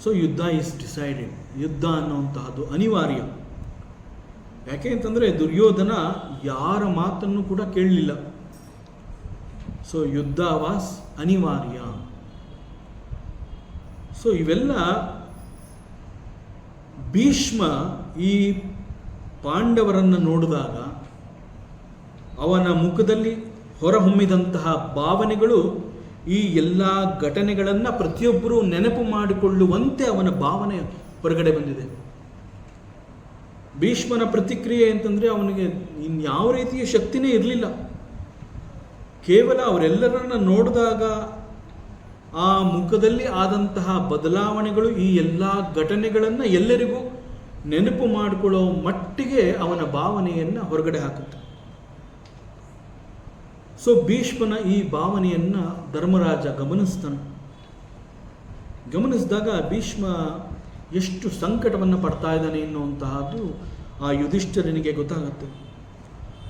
ಸೊ ಯುದ್ಧ ಈಸ್ ಡಿಸೈಡೆಡ್. ಯುದ್ಧ ಅನ್ನುವಂತಹದ್ದು ಅನಿವಾರ್ಯ. ಯಾಕೆ ಅಂತಂದರೆ ದುರ್ಯೋಧನ ಯಾರ ಮಾತನ್ನು ಕೂಡ ಕೇಳಲಿಲ್ಲ. ಸೊ ಯುದ್ಧ ವಾಸ್ ಅನಿವಾರ್ಯ. ಸೊ ಇವೆಲ್ಲ ಭೀಷ್ಮ ಈ ಪಾಂಡವರನ್ನು ನೋಡಿದಾಗ ಅವನ ಮುಖದಲ್ಲಿ ಹೊರಹೊಮ್ಮಿದಂತಹ ಭಾವನೆಗಳು ಈ ಎಲ್ಲ ಘಟನೆಗಳನ್ನು ಪ್ರತಿಯೊಬ್ಬರೂ ನೆನಪು ಮಾಡಿಕೊಳ್ಳುವಂತೆ ಅವನ ಭಾವನೆ ಹೊರಗಡೆ ಬಂದಿದೆ. ಭೀಷ್ಮನ ಪ್ರತಿಕ್ರಿಯೆ ಅಂತಂದರೆ ಅವನಿಗೆ ಇನ್ಯಾವ ರೀತಿಯ ಶಕ್ತಿನೇ ಇರಲಿಲ್ಲ. ಕೇವಲ ಅವರೆಲ್ಲರನ್ನ ನೋಡಿದಾಗ ಆ ಮುಖದಲ್ಲಿ ಆದಂತಹ ಬದಲಾವಣೆಗಳು ಈ ಎಲ್ಲ ಘಟನೆಗಳನ್ನು ಎಲ್ಲರಿಗೂ ನೆನಪು ಮಾಡಿಕೊಳ್ಳೋ ಮಟ್ಟಿಗೆ ಅವನ ಭಾವನೆಯನ್ನು ಹೊರಗಡೆ ಹಾಕುತ್ತೆ. ಸೊ ಭೀಷ್ಮನ ಈ ಭಾವನೆಯನ್ನು ಧರ್ಮರಾಜ ಗಮನಿಸಿದಾಗ ಭೀಷ್ಮ ಎಷ್ಟು ಸಂಕಟವನ್ನು ಪಡ್ತಾ ಇದ್ದಾನೆ ಎನ್ನುವಂತಹದ್ದು ಆ ಯುಧಿಷ್ಠಿರನಿಗೆ ಗೊತ್ತಾಗುತ್ತೆ.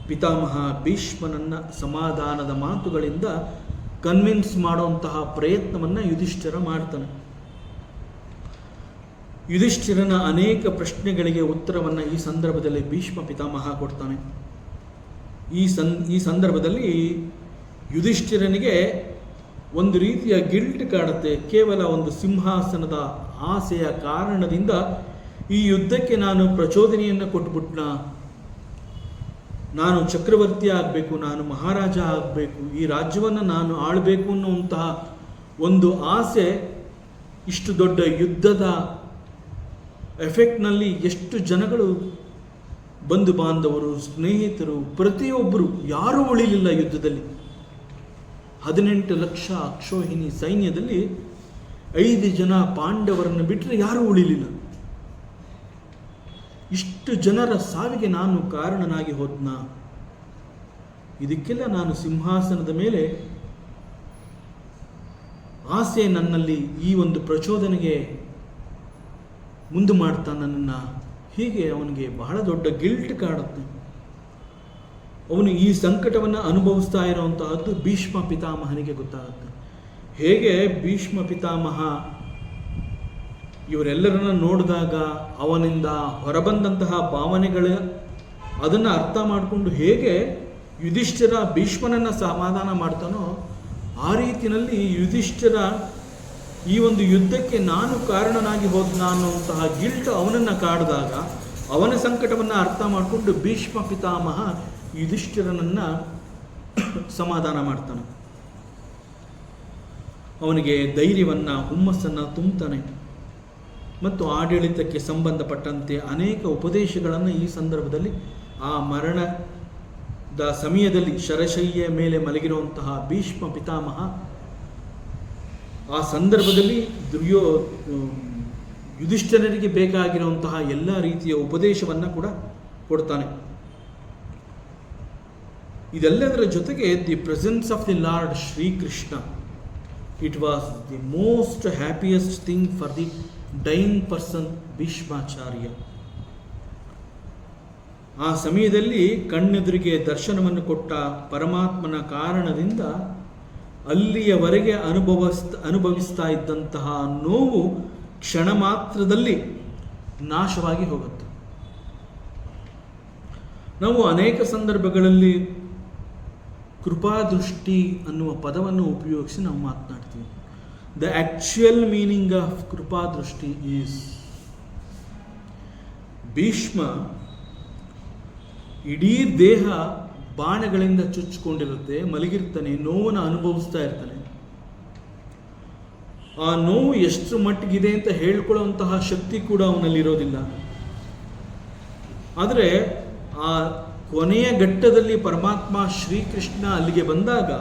ಪಿತಾಮಹ ಭೀಷ್ಮನನ್ನು ಸಮಾಧಾನದ ಮಾತುಗಳಿಂದ ಕನ್ವಿನ್ಸ್ ಮಾಡುವಂತಹ ಪ್ರಯತ್ನವನ್ನು ಯುಧಿಷ್ಠಿರ ಮಾಡ್ತಾನೆ. ಯುಧಿಷ್ಠಿರನ ಅನೇಕ ಪ್ರಶ್ನೆಗಳಿಗೆ ಉತ್ತರವನ್ನು ಈ ಸಂದರ್ಭದಲ್ಲಿ ಭೀಷ್ಮ ಪಿತಾಮಹ ಕೊಡ್ತಾನೆ. ಈ ಸಂದರ್ಭದಲ್ಲಿ ಯುಧಿಷ್ಠಿರನಿಗೆ ಒಂದು ರೀತಿಯ ಗಿಲ್ಟ್ ಕಾಡುತ್ತೆ. ಕೇವಲ ಒಂದು ಸಿಂಹಾಸನದ ಆಸೆಯ ಕಾರಣದಿಂದ ಈ ಯುದ್ಧಕ್ಕೆ ನಾನು ಪ್ರಚೋದನೆಯನ್ನು ಕೊಟ್ಬಿಟ್ನ, ನಾನು ಚಕ್ರವರ್ತಿ ಆಗಬೇಕು, ನಾನು ಮಹಾರಾಜ ಆಗಬೇಕು, ಈ ರಾಜ್ಯವನ್ನು ನಾನು ಆಳಬೇಕು ಅನ್ನುವಂತಹ ಒಂದು ಆಸೆ ಇಷ್ಟು ದೊಡ್ಡ ಯುದ್ಧದ ಎಫೆಕ್ಟ್ನಲ್ಲಿ ಎಷ್ಟು ಜನಗಳು, ಬಂಧು ಬಾಂಧವರು, ಸ್ನೇಹಿತರು, ಪ್ರತಿಯೊಬ್ಬರು ಯಾರೂ ಉಳಿಲಿಲ್ಲ ಯುದ್ಧದಲ್ಲಿ. 18 ಲಕ್ಷ ಅಕ್ಷೋಹಿಣಿ ಸೈನ್ಯದಲ್ಲಿ 5 ಜನ ಪಾಂಡವರನ್ನು ಬಿಟ್ಟರೆ ಯಾರೂ ಉಳಿಲಿಲ್ಲ. ಇಷ್ಟು ಜನರ ಸಾವಿಗೆ ನಾನು ಕಾರಣನಾಗಿ ಹೋದ್ನ? ಇದಕ್ಕೆಲ್ಲ ನಾನು ಸಿಂಹಾಸನದ ಮೇಲೆ ಆಸೆ ನನ್ನಲ್ಲಿ ಈ ಒಂದು ಪ್ರಚೋದನೆಗೆ ಮುಂದೆ ಮಾಡ್ತಾ ನನ್ನನ್ನು, ಹೀಗೆ ಅವನಿಗೆ ಬಹಳ ದೊಡ್ಡ ಗಿಲ್ಟ್ ಕಾಡುತ್ತೆ. ಅವನು ಈ ಸಂಕಟವನ್ನು ಅನುಭವಿಸ್ತಾ ಇರುವಂತಹದ್ದು ಭೀಷ್ಮ ಪಿತಾಮಹನಿಗೆ ಗೊತ್ತಾಗುತ್ತೆ. ಹೇಗೆ ಭೀಷ್ಮ ಪಿತಾಮಹ ಇವರೆಲ್ಲರನ್ನ ನೋಡಿದಾಗ ಅವನಿಂದ ಹೊರಬಂದಂತಹ ಭಾವನೆಗಳು ಅದನ್ನು ಅರ್ಥ ಮಾಡಿಕೊಂಡು ಹೇಗೆ ಯುಧಿಷ್ಠಿರ ಭೀಷ್ಮನನ್ನು ಸಮಾಧಾನ ಮಾಡ್ತಾನೋ ಆ ರೀತಿಯಲ್ಲಿ ಯುಧಿಷ್ಠಿರ ಈ ಒಂದು ಯುದ್ಧಕ್ಕೆ ನಾನು ಕಾರಣನಾಗಿ ಹೋದ್ನ ಅನ್ನುವಂತಹ ಗಿಲ್ಟ್ ಅವನನ್ನು ಕಾಡಿದಾಗ ಅವನ ಸಂಕಟವನ್ನು ಅರ್ಥ ಮಾಡಿಕೊಂಡು ಭೀಷ್ಮ ಪಿತಾಮಹ ಯುಧಿಷ್ಠಿರನನ್ನು ಸಮಾಧಾನ ಮಾಡ್ತಾನೆ. ಅವನಿಗೆ ಧೈರ್ಯವನ್ನು, ಹುಮ್ಮಸ್ಸನ್ನು ತುಂಬುತ್ತಾನೆ ಮತ್ತು ಆಡಳಿತಕ್ಕೆ ಸಂಬಂಧಪಟ್ಟಂತೆ ಅನೇಕ ಉಪದೇಶಗಳನ್ನು ಈ ಸಂದರ್ಭದಲ್ಲಿ ಆ ಮರಣದ ಸಮಯದಲ್ಲಿ ಶರಶಯ್ಯ ಮೇಲೆ ಮಲಗಿರುವಂತಹ ಭೀಷ್ಮ ಪಿತಾಮಹ ಆ ಸಂದರ್ಭದಲ್ಲಿ ಯುಧಿಷ್ಠಿರನಿಗೆ ಬೇಕಾಗಿರುವಂತಹ ಎಲ್ಲ ರೀತಿಯ ಉಪದೇಶವನ್ನು ಕೂಡ ಕೊಡ್ತಾನೆ. ಇದೆಲ್ಲದರ ಜೊತೆಗೆ the presence of the lord Shri Krishna, it was the most happiest thing for the dying person Bhishmacharya. ಆ ಸಮಯದಲ್ಲಿ ಕಣ್ಣೆದುರಿಗೆ ದರ್ಶನವನ್ನು ಕೊಟ್ಟ ಪರಮಾತ್ಮನ ಕಾರಣದಿಂದ ಅಲ್ಲಿಯವರೆಗೆ ಅನುಭವಿಸ್ತಾ ಇದ್ದಂತಹ ನೋವು ಕ್ಷಣ ಮಾತ್ರದಲ್ಲಿ ನಾಶವಾಗಿ ಹೋಗುತ್ತೆ. ನಾವು ಅನೇಕ ಸಂದರ್ಭಗಳಲ್ಲಿ ಕೃಪಾದೃಷ್ಟಿ ಅನ್ನುವ ಪದವನ್ನು ಉಪಯೋಗಿಸಿ ನಾವು ಮಾತನಾಡ್ತೀವಿ. The actual meaning of kripadrishti is, Bhishma ಇಡೀ ದೇಹ ಬಾಣಗಳಿಂದ ಚುಚ್ಚಿಕೊಂಡಿರುತ್ತೆ, ಮಲಗಿರ್ತಾನೆ, ನೋವನ್ನು ಅನುಭವಿಸ್ತಾ ಇರ್ತಾನೆ. ಆ ನೋವು ಎಷ್ಟು ಮಟ್ಟಿಗಿದೆ ಅಂತ ಹೇಳ್ಕೊಳ್ಳುವಂತಹ ಶಕ್ತಿ ಕೂಡ ಅವನಲ್ಲಿರೋದಿಲ್ಲ. ಆದರೆ ಆ ಕೊನೆಯ ಘಟ್ಟದಲ್ಲಿ ಪರಮಾತ್ಮ ಶ್ರೀಕೃಷ್ಣ ಅಲ್ಲಿಗೆ ಬಂದಾಗ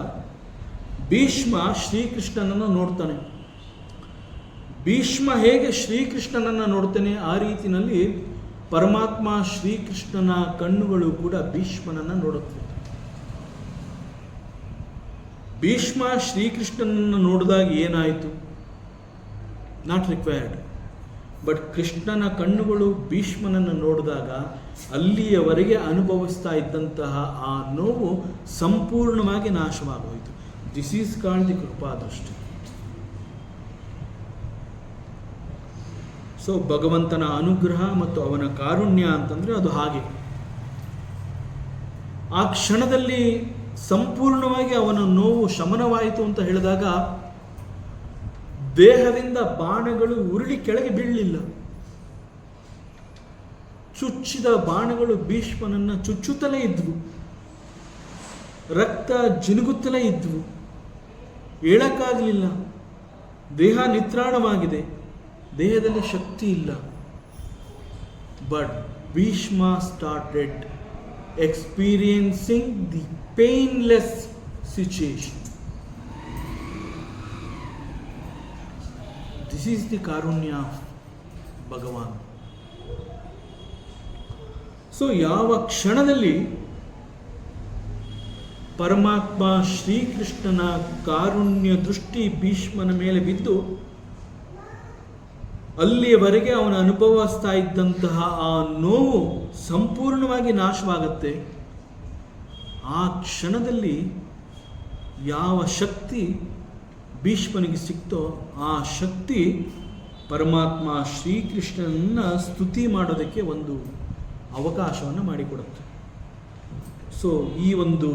ಭೀಷ್ಮ ಶ್ರೀಕೃಷ್ಣನನ್ನು ನೋಡ್ತಾನೆ. ಭೀಷ್ಮ ಹೇಗೆ ಶ್ರೀಕೃಷ್ಣನನ್ನು ನೋಡ್ತಾನೆ ಆ ರೀತಿಯಲ್ಲಿ ಪರಮಾತ್ಮ ಶ್ರೀಕೃಷ್ಣನ ಕಣ್ಣುಗಳು ಕೂಡ ಭೀಷ್ಮನನ್ನು ನೋಡುತ್ತವೆ. ಭೀಷ್ಮ ಶ್ರೀಕೃಷ್ಣನನ್ನು ನೋಡಿದಾಗ ಏನಾಯಿತು? Not required. ಬಟ್ ಕೃಷ್ಣನ ಕಣ್ಣುಗಳು ಭೀಷ್ಮನನ್ನು ನೋಡಿದಾಗ ಅಲ್ಲಿಯವರೆಗೆ ಅನುಭವಿಸ್ತಾ ಇದ್ದಂತಹ ಆ ನೋವು ಸಂಪೂರ್ಣವಾಗಿ ನಾಶವಾಗೋಯಿತು. This is called the kripadrishti. So ಭಗವಂತನ ಅನುಗ್ರಹ ಮತ್ತು ಅವನ ಕಾರುಣ್ಯ ಅಂತಂದರೆ ಅದು ಹಾಗೆ. ಆ ಕ್ಷಣದಲ್ಲಿ ಸಂಪೂರ್ಣವಾಗಿ ಅವನ ನೋವು ಶಮನವಾಯಿತು ಅಂತ ಹೇಳಿದಾಗ ದೇಹದಿಂದ ಬಾಣಗಳು ಉರುಳಿ ಕೆಳಗೆ ಬೀಳಲಿಲ್ಲ. ಚುಚ್ಚಿದ ಬಾಣಗಳು ಭೀಷ್ಮನನ್ನು ಚುಚ್ಚುತ್ತಲೇ ಇದ್ವು, ರಕ್ತ ಜಿನುಗುತ್ತಲೇ ಇದ್ವು, ಏಳಕ್ಕಾಗಲಿಲ್ಲ. ದೇಹ ನಿತ್ರಾಣವಾಗಿದೆ, ದೇಹದಲ್ಲಿ ಶಕ್ತಿ ಇಲ್ಲ. But Bhishma started experiencing the painless situation. This is the ಕಾರುಣ್ಯ ಆಫ್ ಭಗವಾನ್. ಸೊ ಯಾವ ಕ್ಷಣದಲ್ಲಿ ಪರಮಾತ್ಮ ಶ್ರೀಕೃಷ್ಣನ ಕಾರುಣ್ಯ ದೃಷ್ಟಿ ಭೀಷ್ಮನ ಮೇಲೆ ಬಿದ್ದು ಅಲ್ಲಿಯವರೆಗೆ ಅವನು ಅನುಭವಿಸ್ತಾ ಇದ್ದಂತಹ ಆ ನೋವು ಸಂಪೂರ್ಣವಾಗಿ ನಾಶವಾಗುತ್ತೆ, ಆ ಕ್ಷಣದಲ್ಲಿ ಯಾವ ಶಕ್ತಿ ಭೀಷ್ಮನಿಗೆ ಸಿಕ್ತೋ ಆ ಶಕ್ತಿ ಪರಮಾತ್ಮ ಶ್ರೀಕೃಷ್ಣನನ್ನು ಸ್ತುತಿ ಮಾಡೋದಕ್ಕೆ ಒಂದು ಅವಕಾಶವನ್ನು ಮಾಡಿಕೊಡುತ್ತೆ. ಸೊ ಈ ಒಂದು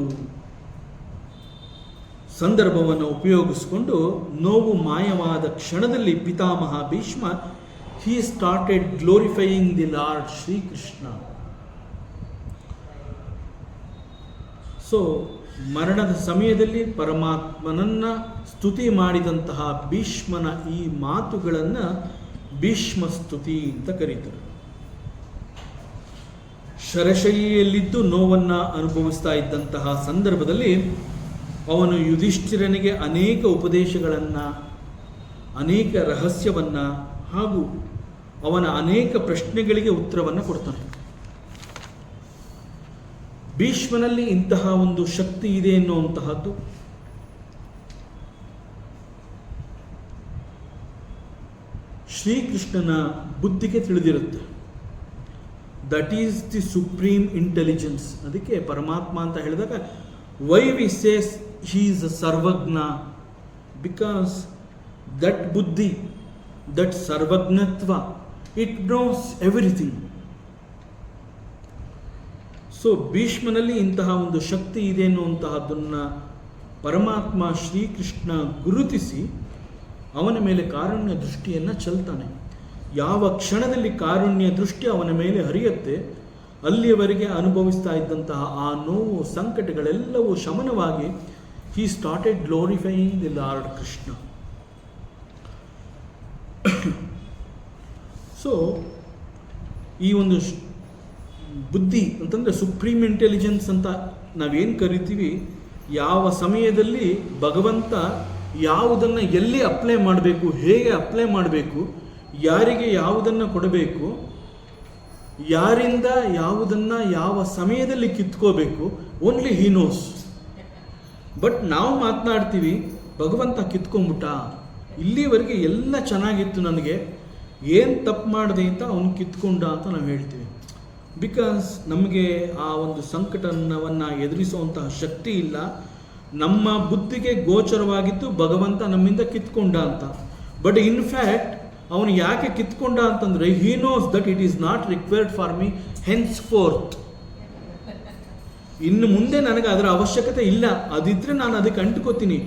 ಸಂದರ್ಭವನ್ನು ಉಪಯೋಗಿಸಿಕೊಂಡು ನೋವು ಮಾಯವಾದ ಕ್ಷಣದಲ್ಲಿ ಪಿತಾಮಹ Bhishma he started glorifying the Lord Shri Krishna. So ಮರಣದ ಸಮಯದಲ್ಲಿ ಪರಮಾತ್ಮನನ್ನು ಸ್ತುತಿ ಮಾಡಿದಂತಹ ಭೀಷ್ಮನ ಈ ಮಾತುಗಳನ್ನು ಭೀಷ್ಮ ಸ್ತುತಿ ಅಂತ ಕರೀತಾರೆ. ಶರಶೈಲಿಯಲ್ಲಿದ್ದು ನೋವನ್ನು ಅನುಭವಿಸ್ತಾ ಇದ್ದಂತಹ ಸಂದರ್ಭದಲ್ಲಿ ಅವನು ಯುಧಿಷ್ಠಿರನಿಗೆ ಅನೇಕ ಉಪದೇಶಗಳನ್ನು, ಅನೇಕ ರಹಸ್ಯವನ್ನು ಹಾಗೂ ಅವನ ಅನೇಕ ಪ್ರಶ್ನೆಗಳಿಗೆ ಉತ್ತರವನ್ನು ಕೊಡ್ತಾನೆ. ಭೀಷ್ಮನಲ್ಲಿ ಇಂತಹ ಒಂದು ಶಕ್ತಿ ಇದೆ ಎನ್ನುವಂತಹದ್ದು ಶ್ರೀಕೃಷ್ಣನ ಬುದ್ಧಿಗೆ ತಿಳಿದಿರುತ್ತೆ. That is the supreme intelligence. ಅದಕ್ಕೆ ಪರಮಾತ್ಮ ಅಂತ ಹೇಳಿದಾಗ why we says he is a sarvajna, because that buddhi, that sarvajnatva, it knows everything. So ಭೀಷ್ಮನಲ್ಲಿ ಇಂತಹ ಒಂದು ಶಕ್ತಿ ಇದೆ ಎನ್ನುವಂತಹದ್ದನ್ನು ಪರಮಾತ್ಮ ಶ್ರೀಕೃಷ್ಣ ಗುರುತಿಸಿ ಅವನ ಮೇಲೆ ಕಾರುಣ್ಯ ದೃಷ್ಟಿಯನ್ನು ಚೆಲ್ತಾನೆ. ಯಾವ ಕ್ಷಣದಲ್ಲಿ ಕಾರುಣ್ಯ ದೃಷ್ಟಿ ಅವನ ಮೇಲೆ ಹರಿಯುತ್ತೆ ಅಲ್ಲಿಯವರೆಗೆ ಅನುಭವಿಸ್ತಾ ಇದ್ದಂತಹ ಆ ನೋವು ಸಂಕಟಗಳೆಲ್ಲವೂ ಶಮನವಾಗಿ he started glorifying the Lord Krishna. So ಈ ಒಂದು ಬುದ್ಧಿ ಅಂತಂದರೆ ಸುಪ್ರೀಂ ಇಂಟೆಲಿಜೆನ್ಸ್ ಅಂತ ನಾವೇನು ಕರಿತೀವಿ, ಯಾವ ಸಮಯದಲ್ಲಿ ಭಗವಂತ ಯಾವುದನ್ನು ಎಲ್ಲಿ ಅಪ್ಲೈ ಮಾಡಬೇಕು, ಹೇಗೆ ಅಪ್ಲೈ ಮಾಡಬೇಕು, ಯಾರಿಗೆ ಯಾವುದನ್ನು ಕೊಡಬೇಕು, ಯಾರಿಂದ ಯಾವುದನ್ನು ಯಾವ ಸಮಯದಲ್ಲಿ ಕಿತ್ಕೋಬೇಕು, ಓನ್ಲಿ ಹಿ ನೋಸ್. ಬಟ್ ನಾವು ಮಾತನಾಡ್ತೀವಿ ಭಗವಂತ ಕಿತ್ಕೊಂಡ್ಬಿಟ್ಟ, ಇಲ್ಲಿವರೆಗೆ ಎಲ್ಲ ಚೆನ್ನಾಗಿತ್ತು, ನನಗೆ ಏನು ತಪ್ಪು ಮಾಡಿದೆ ಅಂತ ಅವನು ಕಿತ್ಕೊಂಡ ಅಂತ ನಾವು ಹೇಳ್ತೀವಿ. ಬಿಕಾಸ್ ನಮಗೆ ಆ ಒಂದು ಸಂಕಟವನ್ನು ಎದುರಿಸುವಂತಹ ಶಕ್ತಿ ಇಲ್ಲ. ನಮ್ಮ ಬುದ್ಧಿಗೆ ಗೋಚರವಾಗಿದ್ದು ಭಗವಂತ ನಮ್ಮಿಂದ ಕಿತ್ಕೊಂಡ ಅಂತ. ಬಟ್ ಇನ್ಫ್ಯಾಕ್ಟ್ ಅವನು ಯಾಕೆ ಕಿತ್ಕೊಂಡ ಅಂತಂದರೆ he knows that it is not required for me hence fourth. ಇನ್ನು ಮುಂದೆ ನನಗೆ ಅದರ ಅವಶ್ಯಕತೆ ಇಲ್ಲ, ಅದಿದ್ರೆ ನಾನು ಅದಕ್ಕೆ ಅಂಟ್ಕೋತೀನಿ.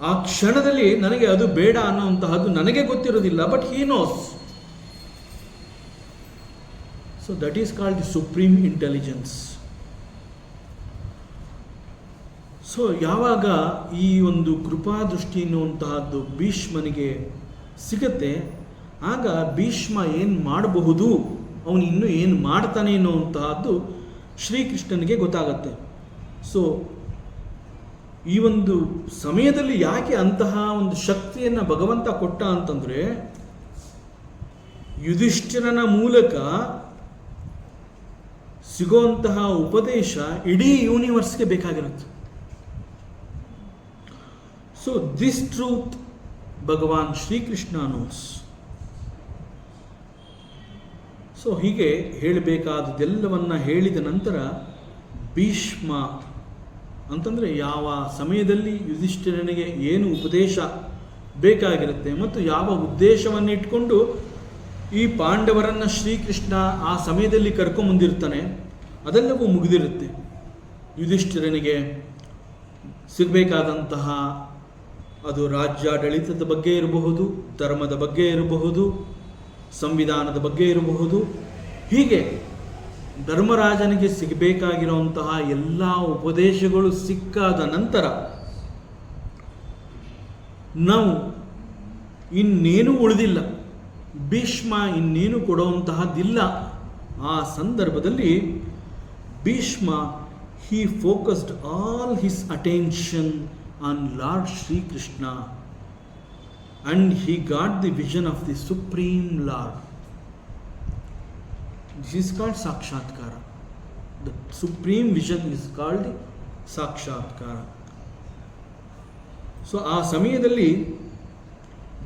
ಆ ಕ್ಷಣದಲ್ಲಿ ನನಗೆ ಅದು ಬೇಡ ಅನ್ನೋಂತಹದ್ದು ನನಗೆ ಗೊತ್ತಿರೋದಿಲ್ಲ, but he knows. So that is called the supreme intelligence. So ಯಾವಾಗ ಈ ಒಂದು ಕೃಪಾದೃಷ್ಟಿ ಎನ್ನುವಂತಹದ್ದು ಭೀಷ್ಮನಿಗೆ ಸಿಗತ್ತೆ, ಆಗ ಭೀಷ್ಮ ಏನು ಮಾಡಬಹುದು, ಅವನು ಇನ್ನೂ ಏನು ಮಾಡ್ತಾನೆ ಎನ್ನುವಂತಹದ್ದು ಶ್ರೀಕೃಷ್ಣನಿಗೆ ಗೊತ್ತಾಗತ್ತೆ. ಸೊ ಈ ಒಂದು ಸಮಯದಲ್ಲಿ ಯಾಕೆ ಅಂತಹ ಒಂದು ಶಕ್ತಿಯನ್ನು ಭಗವಂತ ಕೊಟ್ಟ ಅಂತಂದರೆ ಯುಧಿಷ್ಠಿರನ ಮೂಲಕ ಸಿಗುವಂತಹ ಉಪದೇಶ ಇಡೀ ಯೂನಿವರ್ಸ್ಗೆ ಬೇಕಾಗಿರುತ್ತೆ. So this truth Bhagwan Shri Krishna knows. So ಹೀಗೆ ಹೇಳಬೇಕಾದದೆಲ್ಲವನ್ನ ಹೇಳಿದ ನಂತರ ಭೀಷ್ಮ ಅಂತಂದರೆ ಯಾವ ಸಮಯದಲ್ಲಿ ಯುಧಿಷ್ಠಿರನಿಗೆ ಏನು ಉಪದೇಶ ಬೇಕಾಗಿರುತ್ತೆ ಮತ್ತು ಯಾವ ಉದ್ದೇಶವನ್ನು ಇಟ್ಕೊಂಡು ಈ ಪಾಂಡವರನ್ನು ಶ್ರೀಕೃಷ್ಣ ಆ ಸಮಯದಲ್ಲಿ ಕರ್ಕೊಂಬಂದಿರ್ತಾನೆ ಅದೆಲ್ಲವೂ ಮುಗಿದಿರುತ್ತೆ. ಯುಧಿಷ್ಠಿರನಿಗೆ ಸಿಗಬೇಕಾದಂತಹ ಅದು ರಾಜ್ಯಾಡಳಿತದ ಬಗ್ಗೆ ಇರಬಹುದು, ಧರ್ಮದ ಬಗ್ಗೆ ಇರಬಹುದು, ಸಂವಿಧಾನದ ಬಗ್ಗೆ ಇರಬಹುದು, ಹೀಗೆ ಧರ್ಮರಾಜನಿಗೆ ಸಿಗಬೇಕಾಗಿರುವಂತಹ ಎಲ್ಲ ಉಪದೇಶಗಳು ಸಿಕ್ಕಾದ ನಂತರ ನಾವು ಇನ್ನೇನು ಉಳಿದಿಲ್ಲ, ಭೀಷ್ಮ ಇನ್ನೇನು ಕೊಡುವಂತಹದ್ದಿಲ್ಲ. ಆ ಸಂದರ್ಭದಲ್ಲಿ Bhishma he focused all his attention on Lord Shri Krishna and he got the vision of the Supreme Lord. This is called Sakshatkara. The supreme vision is called Sakshatkara. So ಆ ಸಮಯದಲ್ಲಿ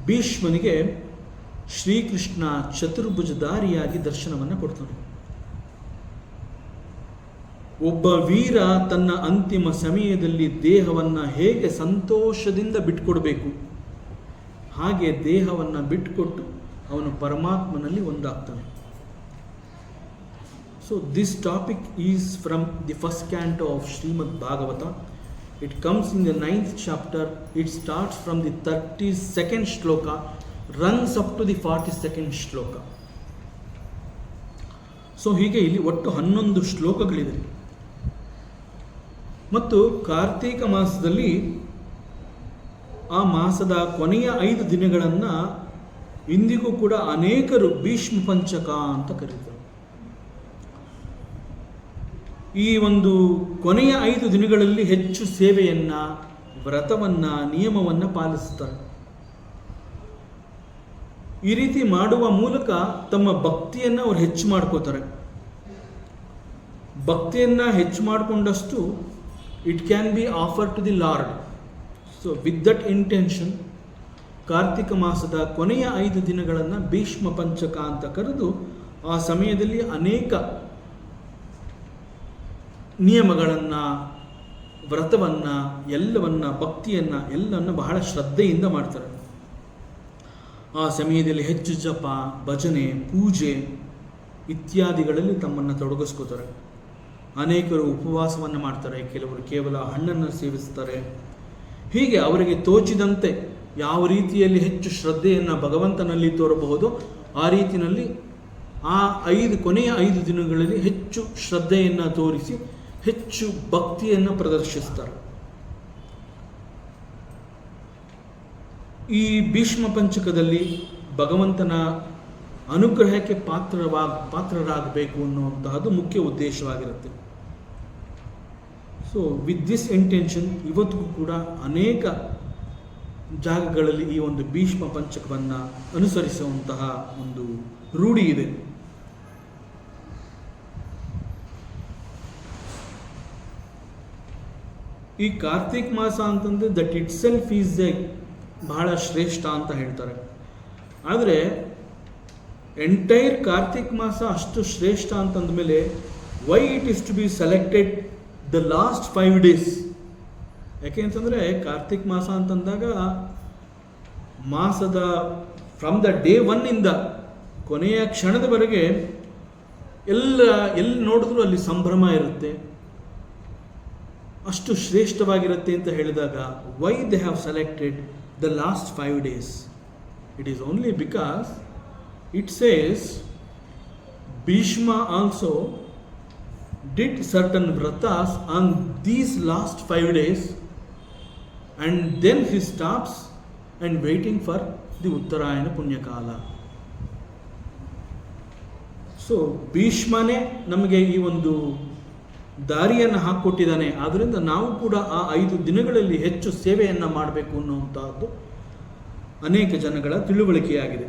ಭೀಷ್ಮನಿಗೆ ಶ್ರೀಕೃಷ್ಣ ಚತುರ್ಭುಜಧಾರಿಯಾಗಿ ದರ್ಶನವನ್ನು ಕೊಡ್ತಾನೆ. ಒಬ್ಬ ವೀರ ತನ್ನ ಅಂತಿಮ ಸಮಯದಲ್ಲಿ ದೇಹವನ್ನು ಹೇಗೆ ಸಂತೋಷದಿಂದ ಬಿಟ್ಕೊಡ್ಬೇಕು, ಹಾಗೆ ದೇಹವನ್ನು ಬಿಟ್ಟುಕೊಟ್ಟು ಅವನು ಪರಮಾತ್ಮನಲ್ಲಿ ಒಂದಾಗ್ತಾನೆ. So this topic is from the first canto of Shrimad Bhagavata. It comes in the 9th chapter. It starts from the 32nd shloka, runs up to the 42nd shloka. So ಹೀಗೆ ಇಲ್ಲಿ ಒಟ್ಟು 11 ಶ್ಲೋಕಗಳಿದೆ. ಮತ್ತು ಕಾರ್ತೀಕ ಮಾಸದಲ್ಲಿ ಆ ಮಾಸದ ಕೊನೆಯ 5 ದಿನಗಳನ್ನು ಇಂದಿಗೂ ಕೂಡ ಅನೇಕರು ಭೀಷ್ಮ ಪಂಚಕ ಅಂತ ಕರೀತಾರೆ. ಈ ಒಂದು ಕೊನೆಯ 5 ದಿನಗಳಲ್ಲಿ ಹೆಚ್ಚು ಸೇವೆಯನ್ನು, ವ್ರತವನ್ನು, ನಿಯಮವನ್ನು ಪಾಲಿಸ್ತಾರೆ. ಈ ರೀತಿ ಮಾಡುವ ಮೂಲಕ ತಮ್ಮ ಭಕ್ತಿಯನ್ನು ಅವರು ಹೆಚ್ಚು ಮಾಡ್ಕೋತಾರೆ. ಭಕ್ತಿಯನ್ನು ಹೆಚ್ಚು ಮಾಡಿಕೊಂಡಷ್ಟು it can be offer to the lord. So with that intention Kartika ಮಾಸದ ಕೊನೆಯ 5 ದಿನಗಳನ್ನು ಭೀಷ್ಮ ಪಂಚಕ ಅಂತ ಕರೆದು ಆ ಸಮಯದಲ್ಲಿ ಅನೇಕ ನಿಯಮಗಳನ್ನು, ವ್ರತವನ್ನು, ಎಲ್ಲವನ್ನು, ಭಕ್ತಿಯನ್ನು ಎಲ್ಲವನ್ನು ಬಹಳ ಶ್ರದ್ಧೆಯಿಂದ ಮಾಡ್ತಾರೆ. ಆ ಸಮಯದಲ್ಲಿ ಹೆಚ್ಚು ಜಪ, ಭಜನೆ, ಪೂಜೆ ಇತ್ಯಾದಿಗಳಲ್ಲಿ ತಮ್ಮನ್ನು ತೊಡಗಿಸ್ಕೋತಾರೆ. ಅನೇಕರು ಉಪವಾಸವನ್ನು ಮಾಡ್ತಾರೆ, ಕೆಲವರು ಕೇವಲ ಹಣ್ಣನ್ನು ಸೇವಿಸ್ತಾರೆ. ಹೀಗೆ ಅವರಿಗೆ ತೋಚಿದಂತೆ ಯಾವ ರೀತಿಯಲ್ಲಿ ಹೆಚ್ಚು ಶ್ರದ್ಧೆಯನ್ನು ಭಗವಂತನಲ್ಲಿ ತೋರಬಹುದು ಆ ರೀತಿಯಲ್ಲಿ ಆ ಕೊನೆಯ 5 ದಿನಗಳಲ್ಲಿ ಹೆಚ್ಚು ಶ್ರದ್ಧೆಯನ್ನು ತೋರಿಸಿ ಹೆಚ್ಚು ಭಕ್ತಿಯನ್ನು ಪ್ರದರ್ಶಿಸ್ತಾರೆ. ಈ ಭೀಷ್ಮ ಪಂಚಕದಲ್ಲಿ ಭಗವಂತನ ಅನುಗ್ರಹಕ್ಕೆ ಪಾತ್ರರಾಗಬೇಕು ಅನ್ನುವಂತಹದ್ದು ಮುಖ್ಯ ಉದ್ದೇಶವಾಗಿರುತ್ತೆ. ಸೊ ವಿತ್ ದಿಸ್ ಇಂಟೆನ್ಷನ್ ಇವತ್ತಿಗೂ ಕೂಡ ಅನೇಕ ಜಾಗಗಳಲ್ಲಿ ಈ ಒಂದು ಭೀಷ್ಮ ಪಂಚಕವನ್ನು ಅನುಸರಿಸುವಂತಹ ಒಂದು ರೂಢಿ ಇದೆ. ಈ ಕಾರ್ತಿಕ್ ಮಾಸ ಅಂತಂದರೆ ದಟ್ ಇಟ್ ಸೆಲ್ಫ್ ಈಸ್ ಬಹಳ ಶ್ರೇಷ್ಠ ಅಂತ ಹೇಳ್ತಾರೆ. ಆದರೆ ಎಂಟೈರ್ ಕಾರ್ತಿಕ್ ಮಾಸ ಅಷ್ಟು ಶ್ರೇಷ್ಠ ಅಂತಂದಮೇಲೆ why it is to be selected the last 5 days? ಯಾಕೆ ಅಂತಂದರೆ ಕಾರ್ತಿಕ್ ಮಾಸ ಅಂತಂದಾಗ ಮಾಸದ ಫ್ರಮ್ ದ ಡೇ 1 ಇಂದ ಕೊನೆಯ ಕ್ಷಣದವರೆಗೆ ಎಲ್ಲಿ ನೋಡಿದ್ರೂ ಅಲ್ಲಿ ಸಂಭ್ರಮ ಇರುತ್ತೆ, ಅಷ್ಟು ಶ್ರೇಷ್ಠವಾಗಿರುತ್ತೆ ಅಂತ ಹೇಳಿದಾಗ why they have selected the last 5 days? It is only because it says Bhishma also did certain vratas on these last 5 days and then he stops and waiting for the Uttarayana Punyakala. So ಭೀಷ್ಮನೇ ನಮಗೆ ಈ ಒಂದು ದಾರಿಯನ್ನು ಹಾಕಿಕೊಟ್ಟಿದ್ದಾನೆ. ಆದ್ದರಿಂದ ನಾವು ಕೂಡ ಆ 5 ದಿನಗಳಲ್ಲಿ ಹೆಚ್ಚು ಸೇವೆಯನ್ನು ಮಾಡಬೇಕು ಅನ್ನುವಂಥದ್ದು ಅನೇಕ ಜನಗಳ ತಿಳುವಳಿಕೆಯಾಗಿದೆ.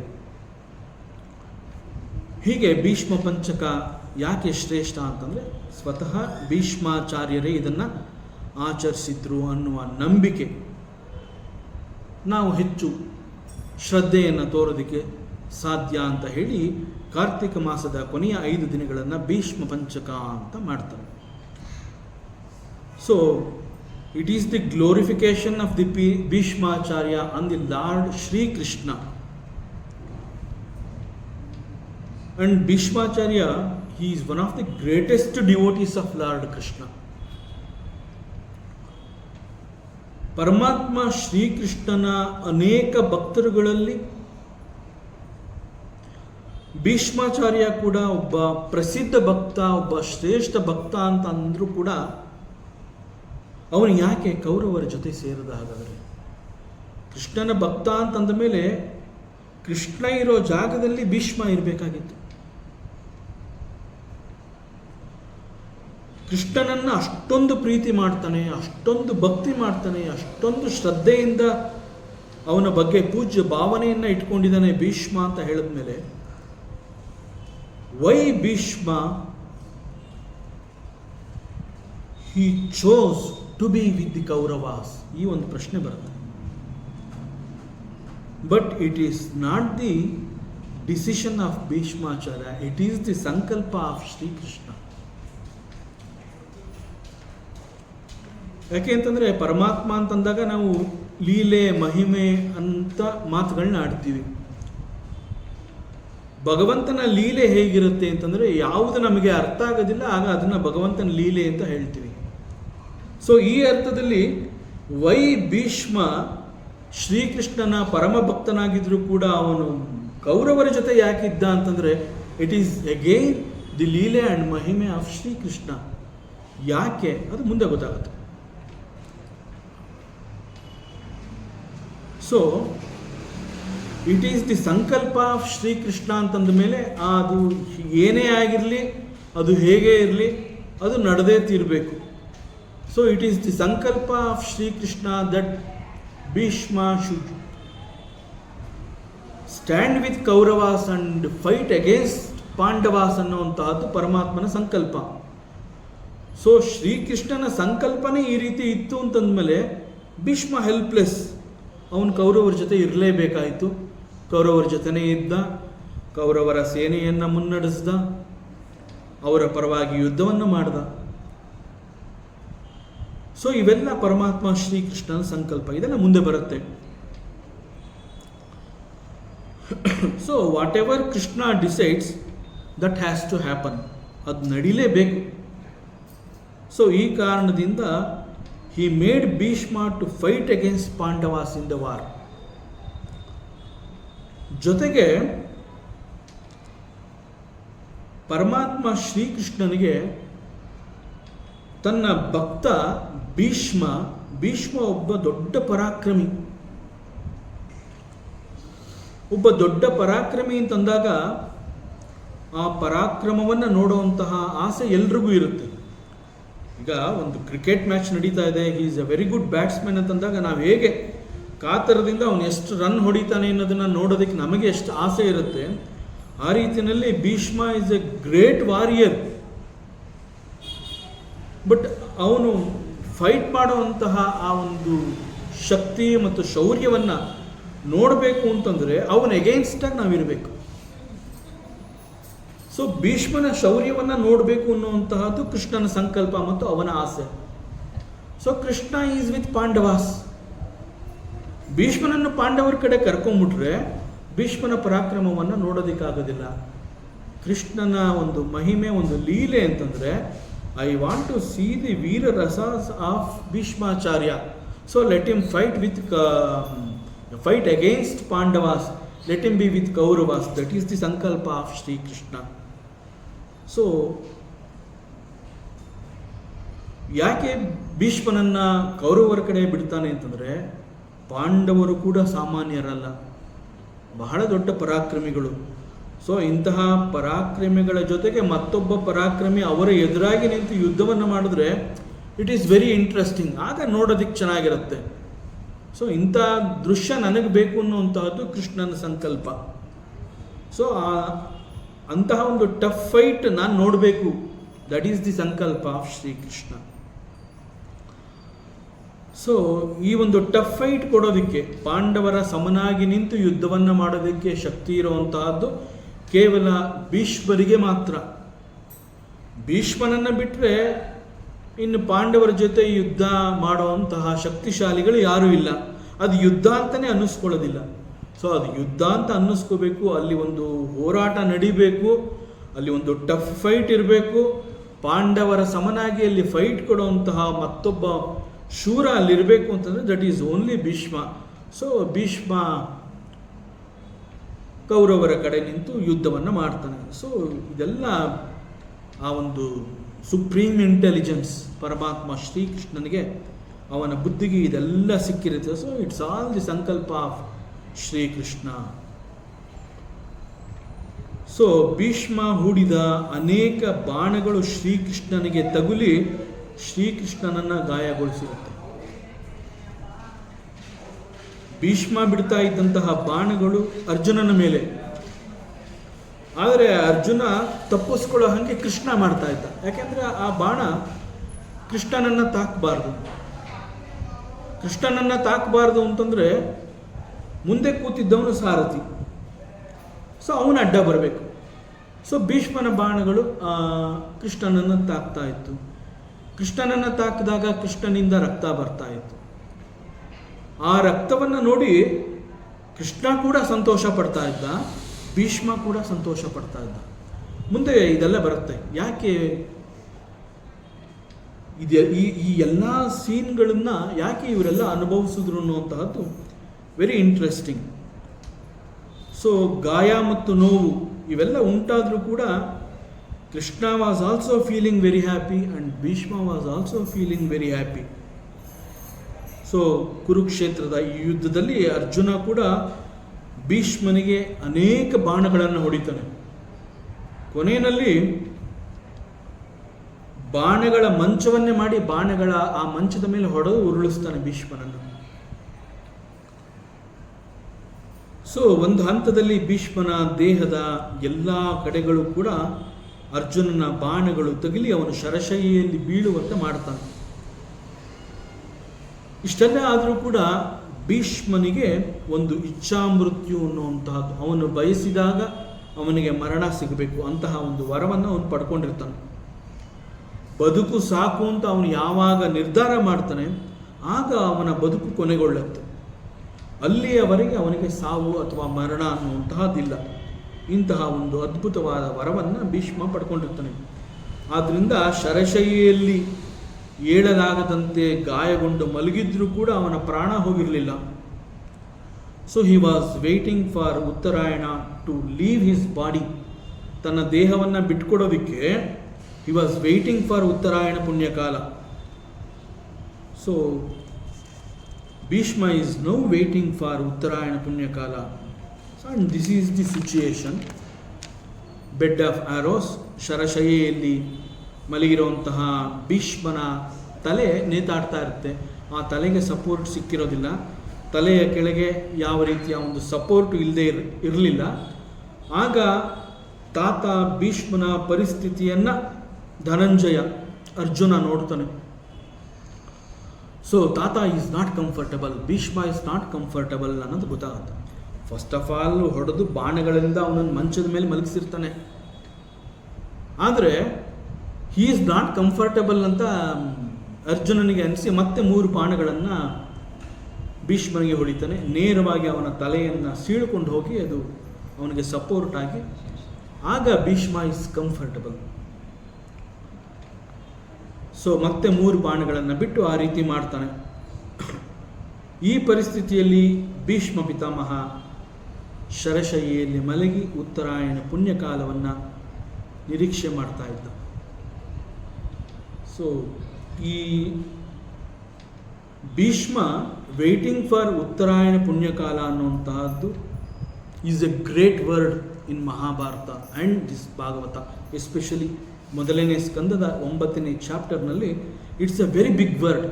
ಹೀಗೆ ಭೀಷ್ಮ ಪಂಚಕ ಯಾಕೆ ಶ್ರೇಷ್ಠ ಅಂತಂದರೆ ಸ್ವತಃ ಭೀಷ್ಮಾಚಾರ್ಯರೇ ಇದನ್ನು ಆಚರಿಸಿದ್ರು ಅನ್ನುವ ನಂಬಿಕೆ, ನಾವು ಹೆಚ್ಚು ಶ್ರದ್ಧೆಯನ್ನು ತೋರೋದಕ್ಕೆ ಸಾಧ್ಯ ಅಂತ ಹೇಳಿ ಕಾರ್ತಿಕ ಮಾಸದ ಕೊನೆಯ 5 ದಿನಗಳನ್ನು ಭೀಷ್ಮ ಪಂಚಕ ಅಂತ ಮಾಡ್ತಾರೆ. So it is the glorification of the Bhishmacharya on the lord Shri Krishna. And Bhishmacharya, he is one of the greatest devotees of Lord Krishna. ಪರಮಾತ್ಮ ಶ್ರೀಕೃಷ್ಣನ ಅನೇಕ ಭಕ್ತರುಗಳಲ್ಲಿ ಭೀಷ್ಮಾಚಾರ್ಯ ಕೂಡ ಒಬ್ಬ ಪ್ರಸಿದ್ಧ ಭಕ್ತ, ಒಬ್ಬ ಶ್ರೇಷ್ಠ ಭಕ್ತ ಅಂತ ಅಂದರೂ ಕೂಡ ಅವನು ಯಾಕೆ ಕೌರವರ ಜೊತೆ ಸೇರಿದ? ಹಾಗಾದರೆ ಕೃಷ್ಣನ ಭಕ್ತ ಅಂತಂದ ಮೇಲೆ ಕೃಷ್ಣ ಇರೋ ಜಾಗದಲ್ಲಿ ಭೀಷ್ಮ ಇರಬೇಕಾಗಿತ್ತು. ಕೃಷ್ಣನನ್ನು ಅಷ್ಟೊಂದು ಪ್ರೀತಿ ಮಾಡ್ತಾನೆ, ಅಷ್ಟೊಂದು ಭಕ್ತಿ ಮಾಡ್ತಾನೆ, ಅಷ್ಟೊಂದು ಶ್ರದ್ಧೆಯಿಂದ ಅವನ ಬಗ್ಗೆ ಪೂಜ್ಯ ಭಾವನೆಯನ್ನು ಇಟ್ಕೊಂಡಿದ್ದಾನೆ ಭೀಷ್ಮ ಅಂತ ಹೇಳಿದ್ಮೇಲೆ why Bhishma he chose to be with the Kauravas? ಈ ಒಂದು ಪ್ರಶ್ನೆ ಬರುತ್ತೆ. But it is not the decision of Bhishmacharya, it is the sankalpa of Shrikrishna. ಯಾಕೆ ಅಂತಂದರೆ ಪರಮಾತ್ಮ ಅಂತಂದಾಗ ನಾವು ಲೀಲೆ ಮಹಿಮೆ ಅಂತ ಮಾತುಗಳನ್ನ ಆಡ್ತೀವಿ. ಭಗವಂತನ ಲೀಲೆ ಹೇಗಿರುತ್ತೆ ಅಂತಂದರೆ ಯಾವುದು ನಮಗೆ ಅರ್ಥ ಆಗೋದಿಲ್ಲ ಆಗ ಅದನ್ನು ಭಗವಂತನ ಲೀಲೆ ಅಂತ ಹೇಳ್ತೀವಿ. ಸೊ ಈ ಅರ್ಥದಲ್ಲಿ ವೈ ಭೀಷ್ಮ ಶ್ರೀಕೃಷ್ಣನ ಪರಮ ಭಕ್ತನಾಗಿದ್ದರೂ ಕೂಡ ಅವನು ಕೌರವರ ಜೊತೆ ಯಾಕಿದ್ದ ಅಂತಂದರೆ it is again the Leele and ಮಹಿಮೆ ಆಫ್ ಶ್ರೀಕೃಷ್ಣ. ಯಾಕೆ ಅದು ಮುಂದೆ ಗೊತ್ತಾಗುತ್ತೆ. So it is the sankalpa of Shrikrishna ಅಂತಂದ ಮೇಲೆ ಅದು ಏನೇ ಆಗಿರಲಿ, ಅದು ಹೇಗೆ ಇರಲಿ, ಅದು ನಡೆದೇ ತೀರಬೇಕು. So it is the sankalpa of Shrikrishna that Bhishma should stand with Kauravas and fight against Pandavas ಅನ್ನುವಂತಹದ್ದು ಪರಮಾತ್ಮನ ಸಂಕಲ್ಪ. ಸೊ ಶ್ರೀಕೃಷ್ಣನ ಸಂಕಲ್ಪನೇ ಈ ರೀತಿ ಇತ್ತು ಅಂತಂದಮೇಲೆ ಭೀಷ್ಮ ಹೆಲ್ಪ್ಲೆಸ್. ಅವನು ಕೌರವರ ಜೊತೆ ಇರಲೇಬೇಕಾಯಿತು. ಕೌರವರ ಜೊತೆನೇ ಇದ್ದ, ಕೌರವರ ಸೇನೆಯನ್ನು ಮುನ್ನಡೆಸ್ದ, ಅವರ ಪರವಾಗಿ ಯುದ್ಧವನ್ನು ಮಾಡ್ದ. ಸೊ ಇವೆಲ್ಲ ಪರಮಾತ್ಮ ಶ್ರೀಕೃಷ್ಣನ ಸಂಕಲ್ಪ. ಇದೆಲ್ಲ ಮುಂದೆ ಬರುತ್ತೆ. So whatever Krishna decides that has to happen, ಅದು ನಡೀಲೇಬೇಕು. ಸೊ ಈ ಕಾರಣದಿಂದ he made Bhishma to fight against Pandavas in the war. ಜೊತೆಗೆ ಪರಮಾತ್ಮ ಶ್ರೀಕೃಷ್ಣನಿಗೆ ತನ್ನ ಭಕ್ತ ಭೀಷ್ಮ ಒಬ್ಬ ದೊಡ್ಡ ಪರಾಕ್ರಮಿ. ಒಬ್ಬ ದೊಡ್ಡ ಪರಾಕ್ರಮಿ ಅಂತಂದಾಗ ಆ ಪರಾಕ್ರಮವನ್ನು ನೋಡುವಂತಹ ಆಸೆ ಎಲ್ರಿಗೂ ಇರುತ್ತೆ. ಈಗ ಒಂದು ಕ್ರಿಕೆಟ್ ಮ್ಯಾಚ್ ನಡೀತಾ ಇದೆ, ಹಿ is a very good batsman ಅಂತಂದಾಗ ನಾವು ಹೇಗೆ ಕಾತರದಿಂದ ಅವನು ಎಷ್ಟು ರನ್ ಹೊಡಿತಾನೆ ಅನ್ನೋದನ್ನು ನೋಡೋದಕ್ಕೆ ನಮಗೆ ಎಷ್ಟು ಆಸೆ ಇರುತ್ತೆ, ಆ ರೀತಿಯಲ್ಲಿ Bhishma is a great warrior. But ಅವನು ಫೈಟ್ ಮಾಡುವಂತಹ ಆ ಒಂದು ಶಕ್ತಿ ಮತ್ತು ಶೌರ್ಯವನ್ನು ನೋಡಬೇಕು ಅಂತಂದರೆ ಅವನ ಎಗೇನ್ಸ್ಟಾಗಿ ನಾವಿರಬೇಕು. ಸೊ ಭೀಷ್ಮನ ಶೌರ್ಯವನ್ನು ನೋಡಬೇಕು ಅನ್ನುವಂತಹದ್ದು ಕೃಷ್ಣನ ಸಂಕಲ್ಪ ಮತ್ತು ಅವನ ಆಸೆ. So Krishna is with Pandavas. ಭೀಷ್ಮನನ್ನು ಪಾಂಡವರ ಕಡೆ ಕರ್ಕೊಂಡ್ಬಿಟ್ರೆ ಭೀಷ್ಮನ ಪರಾಕ್ರಮವನ್ನು ನೋಡೋದಕ್ಕಾಗೋದಿಲ್ಲ. ಕೃಷ್ಣನ ಒಂದು ಮಹಿಮೆ, ಒಂದು ಲೀಲೆ ಅಂತಂದರೆ I want to see the veera rasas of Bhishmacharya. So let him fight against Pandavas, let him be with Kauravas. That is the sankalpa of Shrikrishna. So ಯಾಕೆ ಭೀಷ್ಮನನ್ನು ಕೌರವರ ಕಡೆ ಬಿಡ್ತಾನೆ ಅಂತಂದರೆ ಪಾಂಡವರು ಕೂಡ ಸಾಮಾನ್ಯರಲ್ಲ, ಬಹಳ ದೊಡ್ಡ ಪರಾಕ್ರಮಿಗಳು. ಸೊ ಇಂತಹ ಪರಾಕ್ರಮಿಗಳ ಜೊತೆಗೆ ಮತ್ತೊಬ್ಬ ಪರಾಕ್ರಮಿ ಅವರ ಎದುರಾಗಿ ನಿಂತು ಯುದ್ಧವನ್ನು ಮಾಡಿದ್ರೆ ಇಟ್ ಈಸ್ ವೆರಿ ಇಂಟ್ರೆಸ್ಟಿಂಗ್, ಆಗ ನೋಡೋದಕ್ಕೆ ಚೆನ್ನಾಗಿರುತ್ತೆ. ಸೊ ಇಂಥ ದೃಶ್ಯ ನನಗೆ ಬೇಕು ಅನ್ನುವಂತಹದ್ದು ಕೃಷ್ಣನ ಸಂಕಲ್ಪ. ಸೊ ಅಂತಹ ಒಂದು ಟಫ್ ಫೈಟ್ ನಾನು ನೋಡಬೇಕು, that is the sankalpa of Shrikrishna. So ಈ ಒಂದು ಟಫ್ ಫೈಟ್ ಕೊಡೋದಕ್ಕೆ, ಪಾಂಡವರ ಸಮನಾಗಿ ನಿಂತು ಯುದ್ಧವನ್ನು ಮಾಡೋದಕ್ಕೆ ಶಕ್ತಿ ಇರುವಂತಹದ್ದು ಕೇವಲ ಭೀಷ್ಮರಿಗೆ ಮಾತ್ರ. ಭೀಷ್ಮನನ್ನು ಬಿಟ್ಟರೆ ಇನ್ನು ಪಾಂಡವರ ಜೊತೆ ಯುದ್ಧ ಮಾಡುವಂತಹ ಶಕ್ತಿಶಾಲಿಗಳು ಯಾರೂ ಇಲ್ಲ. ಅದು ಯುದ್ಧ ಅಂತಲೇ ಅನ್ನಿಸ್ಕೊಳ್ಳೋದಿಲ್ಲ. ಸೊ ಅದು ಯುದ್ಧ ಅಂತ ಅನ್ನಿಸ್ಕೋಬೇಕು, ಅಲ್ಲಿ ಒಂದು ಹೋರಾಟ ನಡಿಬೇಕು, ಅಲ್ಲಿ ಒಂದು ಟಫ್ ಫೈಟ್ ಇರಬೇಕು, ಪಾಂಡವರ ಸಮನಾಗಿ ಅಲ್ಲಿ ಫೈಟ್ ಕೊಡುವಂತಹ ಮತ್ತೊಬ್ಬ ಶೂರ ಅಲ್ಲಿರಬೇಕು ಅಂತಂದರೆ that is only Bhishma. So Bhishma ಕೌರವರ ಕಡೆ ನಿಂತು ಯುದ್ಧವನ್ನು ಮಾಡ್ತಾನೆ. ಸೊ ಇದೆಲ್ಲ ಆ ಒಂದು ಸುಪ್ರೀಂ ಇಂಟೆಲಿಜೆನ್ಸ್ ಪರಮಾತ್ಮ ಶ್ರೀಕೃಷ್ಣನಿಗೆ, ಅವನ ಬುದ್ಧಿಗೆ ಇದೆಲ್ಲ ಸಿಕ್ಕಿರುತ್ತೆ. So it's all the sankalpa of Shrikrishna. So Bhishma ಹೂಡಿದ ಅನೇಕ ಬಾಣಗಳು ಶ್ರೀಕೃಷ್ಣನಿಗೆ ತಗುಲಿ ಶ್ರೀಕೃಷ್ಣನನ್ನು ಗಾಯಗೊಳಿಸಿರುತ್ತೆ. ಭೀಷ್ಮ ಬಿಡ್ತಾ ಇದ್ದಂತಹ ಬಾಣಗಳು ಅರ್ಜುನನ ಮೇಲೆ, ಆದರೆ ಅರ್ಜುನ ತಪ್ಪಿಸ್ಕೊಳ್ಳೋ ಹಾಗೆ ಕೃಷ್ಣ ಮಾಡ್ತಾ ಇದ್ದ. ಯಾಕೆಂದರೆ ಆ ಬಾಣ ಕೃಷ್ಣನನ್ನು ತಾಕಬಾರ್ದು. ಕೃಷ್ಣನನ್ನು ತಾಕಬಾರ್ದು ಅಂತಂದರೆ ಮುಂದೆ ಕೂತಿದ್ದವನು ಸಾರಥಿ, ಸೊ ಅವನು ಅಡ್ಡ ಬರಬೇಕು. ಸೊ ಭೀಷ್ಮನ ಬಾಣಗಳು ಕೃಷ್ಣನನ್ನು ತಾಕ್ತಾ ಇತ್ತು. ಕೃಷ್ಣನನ್ನು ತಾಕಿದಾಗ ಕೃಷ್ಣನಿಂದ ರಕ್ತ ಬರ್ತಾ ಇತ್ತು. ಆ ರಕ್ತವನ್ನು ನೋಡಿ ಕೃಷ್ಣ ಕೂಡ ಸಂತೋಷ ಪಡ್ತಾ ಇದ್ದ, ಭೀಷ್ಮ ಕೂಡ ಸಂತೋಷ ಪಡ್ತಾ ಇದ್ದ. ಮುಂದೆ ಇದೆಲ್ಲ ಬರುತ್ತೆ. ಯಾಕೆ ಈ ಎಲ್ಲ ಸೀನ್ಗಳನ್ನು ಯಾಕೆ ಇವರೆಲ್ಲ ಅನುಭವಿಸಿದ್ರು ಅನ್ನುವಂತಹದ್ದು ವೆರಿ ಇಂಟ್ರೆಸ್ಟಿಂಗ್. ಸೊ ಗಾಯ ಮತ್ತು ನೋವು ಇವೆಲ್ಲ ಉಂಟಾದರೂ ಕೂಡ Krishna was also feeling very happy and Bhishma was also feeling very happy. So ಕುರುಕ್ಷೇತ್ರದ ಈ ಯುದ್ಧದಲ್ಲಿ ಅರ್ಜುನ ಕೂಡ ಭೀಷ್ಮನಿಗೆ ಅನೇಕ ಬಾಣಗಳನ್ನು ಹೊಡಿತಾನೆ. ಕೊನೆಯಲ್ಲಿ ಬಾಣಗಳ ಮಂಚವನ್ನೇ ಮಾಡಿ ಬಾಣಗಳ ಆ ಮಂಚದ ಮೇಲೆ ಹೊಡೆದು ಉರುಳಿಸ್ತಾನೆ ಭೀಷ್ಮನನ್ನು. ಸೊ ಒಂದು ಹಂತದಲ್ಲಿ ಭೀಷ್ಮನ ದೇಹದ ಎಲ್ಲ ಕಡೆಗಳು ಕೂಡ ಅರ್ಜುನನ ಬಾಣಗಳು ತಗುಲಿ ಅವನು ಶರಶೈಯಲ್ಲಿ ಬೀಳುವಂತೆ ಮಾಡ್ತಾನೆ. ಇಷ್ಟೆಲ್ಲ ಆದರೂ ಕೂಡ ಭೀಷ್ಮನಿಗೆ ಒಂದು ಇಚ್ಛಾಮೃತ್ಯು ಅನ್ನುವಂತಹದ್ದು, ಅವನು ಬಯಸಿದಾಗ ಅವನಿಗೆ ಮರಣ ಸಿಗಬೇಕು ಅಂತಹ ಒಂದು ವರವನ್ನು ಅವನು ಪಡ್ಕೊಂಡಿರ್ತಾನೆ. ಬದುಕು ಸಾಕು ಅಂತ ಅವನು ಯಾವಾಗ ನಿರ್ಧಾರ ಮಾಡ್ತಾನೆ ಆಗ ಅವನ ಬದುಕು ಕೊನೆಗೊಳ್ಳುತ್ತೆ. ಅಲ್ಲಿಯವರೆಗೆ ಅವನಿಗೆ ಸಾವು ಅಥವಾ ಮರಣ ಅನ್ನುವಂತಹದ್ದಿಲ್ಲ. ಇಂತಹ ಒಂದು ಅದ್ಭುತವಾದ ವರವನ್ನು ಭೀಷ್ಮ ಪಡ್ಕೊಂಡಿರ್ತಾನೆ. ಆದ್ದರಿಂದ ಶರಶೈಯಲ್ಲಿ ಏಳಲಾಗದಂತೆ ಗಾಯಗೊಂಡು ಮಲಗಿದ್ರೂ ಕೂಡ ಅವನ ಪ್ರಾಣ ಹೋಗಿರಲಿಲ್ಲ. So he was waiting for Uttarayana to leave his body. ತನ್ನ ದೇಹವನ್ನು ಬಿಟ್ಕೊಡೋದಕ್ಕೆ he was waiting for Uttarayana ಪುಣ್ಯಕಾಲ. So Bhishma is now waiting for Uttarayana Punyakala. And this is the situation. Bed of arrows, ಶರಶೈಯಲ್ಲಿ ಮಲಗಿರುವಂತಹ ಭೀಷ್ಮನ ತಲೆ ನೇತಾಡ್ತಾ ಇರುತ್ತೆ. ಆ ತಲೆಗೆ ಸಪೋರ್ಟ್ ಸಿಕ್ಕಿರೋದಿಲ್ಲ. ತಲೆಯ ಕೆಳಗೆ ಯಾವ ರೀತಿಯ ಒಂದು ಸಪೋರ್ಟ್ ಇಲ್ಲದೆ ಇರಲಿಲ್ಲ. ಆಗ ತಾತ ಭೀಷ್ಮನ ಪರಿಸ್ಥಿತಿಯನ್ನು ಧನಂಜಯ ಅರ್ಜುನ ನೋಡ್ತಾನೆ. ಸೊ ತಾತ is not comfortable, Bhishma is not comfortable ಅನ್ನೋದು ಗೊತ್ತಾಗುತ್ತೆ. ಫಸ್ಟ್ ಆಫ್ ಆಲ್ ಹೊಡೆದು ಬಾಣಗಳಿಂದ ಅವನನ್ನು ಮಂಚದ ಮೇಲೆ ಮಲಗಿಸಿರ್ತಾನೆ. ಆದರೆ ಹೀ ಈಸ್ ನಾಟ್ ಕಂಫರ್ಟಬಲ್ ಅಂತ ಅರ್ಜುನನಿಗೆ ಅನಿಸಿ ಮತ್ತೆ 3 ಬಾಣಗಳನ್ನು ಭೀಷ್ಮನಿಗೆ ಹೊಡಿತಾನೆ. ನೇರವಾಗಿ ಅವನ ತಲೆಯನ್ನು ಸೀಳ್ಕೊಂಡು ಹೋಗಿ ಅದು ಅವನಿಗೆ ಸಪೋರ್ಟ್ ಆಗಿ ಆಗ ಭೀಷ್ಮ ಈಸ್ ಕಂಫರ್ಟಬಲ್. ಸೊ ಮತ್ತೆ 3 ಬಾಣಗಳನ್ನು ಬಿಟ್ಟು ಆ ರೀತಿ ಮಾಡ್ತಾನೆ. ಈ ಪರಿಸ್ಥಿತಿಯಲ್ಲಿ ಭೀಷ್ಮ ಪಿತಾಮಹ ಶರಶೈಯಲ್ಲಿ ಮಲಗಿ ಉತ್ತರಾಯಣ ಪುಣ್ಯಕಾಲವನ್ನು ನಿರೀಕ್ಷೆ ಮಾಡ್ತಾ ಇದ್ದ. ಸೊ ಈ ಭೀಷ್ಮ ವೇಟಿಂಗ್ ಫಾರ್ ಉತ್ತರಾಯಣ ಪುಣ್ಯಕಾಲ ಅನ್ನುವಂತಹದ್ದು is a great word in Mahabharata and this Bhagavata. Especially ಮೊದಲನೇ ಸ್ಕಂದದ 9ನೇ ಚಾಪ್ಟರ್ನಲ್ಲಿ it's a very big word.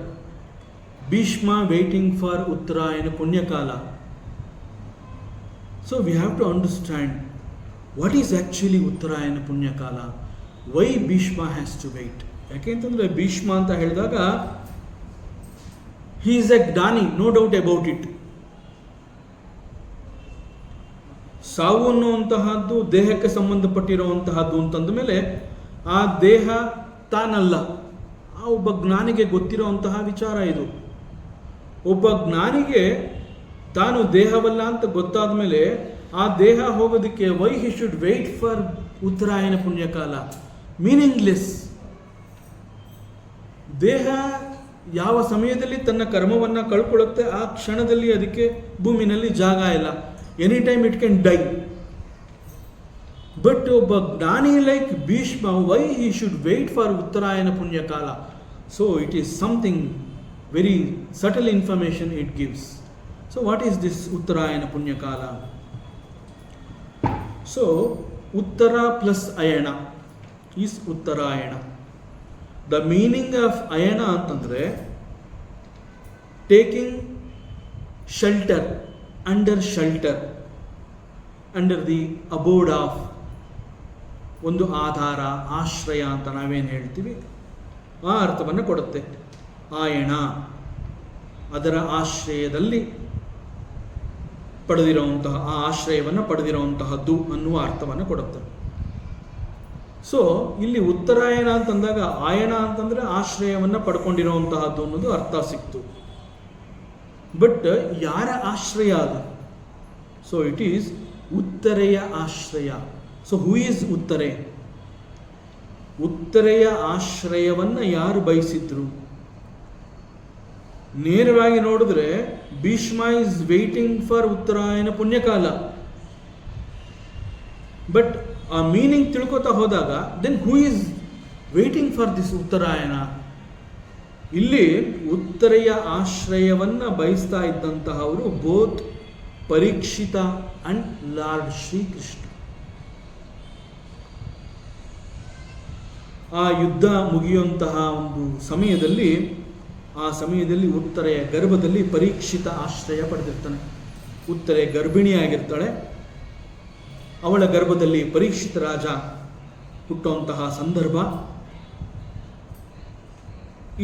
Bhishma waiting for Uttarayana ಪುಣ್ಯಕಾಲ. So we have to understand what is actually Uttarayana punyakala, why Bhishma has to wait. ಯಾಕೆಂತಂದರೆ ಭೀಷ್ಮ ಅಂತ ಹೇಳಿದಾಗ he is a jnani, no doubt about it. ಸಾವು ಅನ್ನುವಂತಹದ್ದು ದೇಹಕ್ಕೆ ಸಂಬಂಧಪಟ್ಟಿರುವಂತಹದ್ದು ಅಂತಂದ ಮೇಲೆ ಆ ದೇಹ ತಾನಲ್ಲ. ಆ ಒಬ್ಬ ಜ್ಞಾನಿಗೆ ಗೊತ್ತಿರುವಂತಹ ವಿಚಾರ ಇದು. ಒಬ್ಬ ಜ್ಞಾನಿಗೆ ತಾನು ದೇಹವಲ್ಲ ಅಂತ ಗೊತ್ತಾದ ಮೇಲೆ ಆ ದೇಹ ಹೋಗೋದಕ್ಕೆ why he should wait for Uttarayana punyakala, meaningless. ದೇಹ ಯಾವ ಸಮಯದಲ್ಲಿ ತನ್ನ ಕರ್ಮವನ್ನು ಕಳ್ಕೊಳ್ಳುತ್ತೆ ಆ ಕ್ಷಣದಲ್ಲಿ ಅದಕ್ಕೆ ಭೂಮಿನಲ್ಲಿ ಜಾಗ ಇಲ್ಲ. Any time it can die. But ಒಬ್ಬ jnani like Bhishma, why he should wait for Uttarayana ಪುಣ್ಯಕಾಲ? So it is something very subtle information it gives. So what is this Uttarayana ಪುಣ್ಯಕಾಲ? So uttara plus ayana is Uttarayana. The meaning of ayana ಅಂತಂದರೆ taking shelter, under the abode of, ಒಂದು ಆಧಾರ, ಆಶ್ರಯ ಅಂತ ನಾವೇನು ಹೇಳ್ತೀವಿ ಆ ಅರ್ಥವನ್ನು ಕೊಡುತ್ತೆ. ಆಯಣ ಅದರ ಆಶ್ರಯದಲ್ಲಿ ಪಡೆದಿರುವಂತಹ, ಆ ಆಶ್ರಯವನ್ನು ಪಡೆದಿರುವಂತಹದ್ದು ಅನ್ನುವ ಅರ್ಥವನ್ನು ಕೊಡುತ್ತೆ. ಸೊ ಇಲ್ಲಿ ಉತ್ತರಾಯಣ ಅಂತಂದಾಗ ಆಯಣ ಅಂತಂದರೆ ಆಶ್ರಯವನ್ನು ಪಡ್ಕೊಂಡಿರುವಂತಹದ್ದು ಅನ್ನೋದು ಅರ್ಥ ಸಿಕ್ತು. ಬಟ್ ಯಾರ ಆಶ್ರಯ ಅದು? ಸೊ ಇಟ್ ಈಸ್ ಉತ್ತರೆಯ ಆಶ್ರಯ. So who is ಉತ್ತರೆ? ಉತ್ತರೆಯ ಆಶ್ರಯವನ್ನು ಯಾರು ಬಯಸಿದ್ರು? ನೇರವಾಗಿ ನೋಡಿದ್ರೆ Bhishma is waiting for Uttarayana punyakala. But ಆ ಮೀನಿಂಗ್ ತಿಳ್ಕೊತಾ ಹೋದಾಗ then who is waiting for this Uttarayana? ಇಲ್ಲಿ ಉತ್ತರೆಯ ಆಶ್ರಯವನ್ನು ಬಯಸ್ತಾ ಇದ್ದಂತಹವರು both Parikshit and lord Shri Krishna. ಆ ಯುದ್ಧ ಮುಗಿಯುವಂತಹ ಒಂದು ಸಮಯದಲ್ಲಿ, ಆ ಸಮಯದಲ್ಲಿ ಉತ್ತರೆಯ ಗರ್ಭದಲ್ಲಿ ಪರೀಕ್ಷಿತ ಆಶ್ರಯ ಪಡೆದಿರ್ತಾನೆ. ಉತ್ತರೆ ಗರ್ಭಿಣಿಯಾಗಿರ್ತಾಳೆ. ಅವಳ ಗರ್ಭದಲ್ಲಿ ಪರೀಕ್ಷಿತ ರಾಜ ಹುಟ್ಟುವಂತಹ ಸಂದರ್ಭ.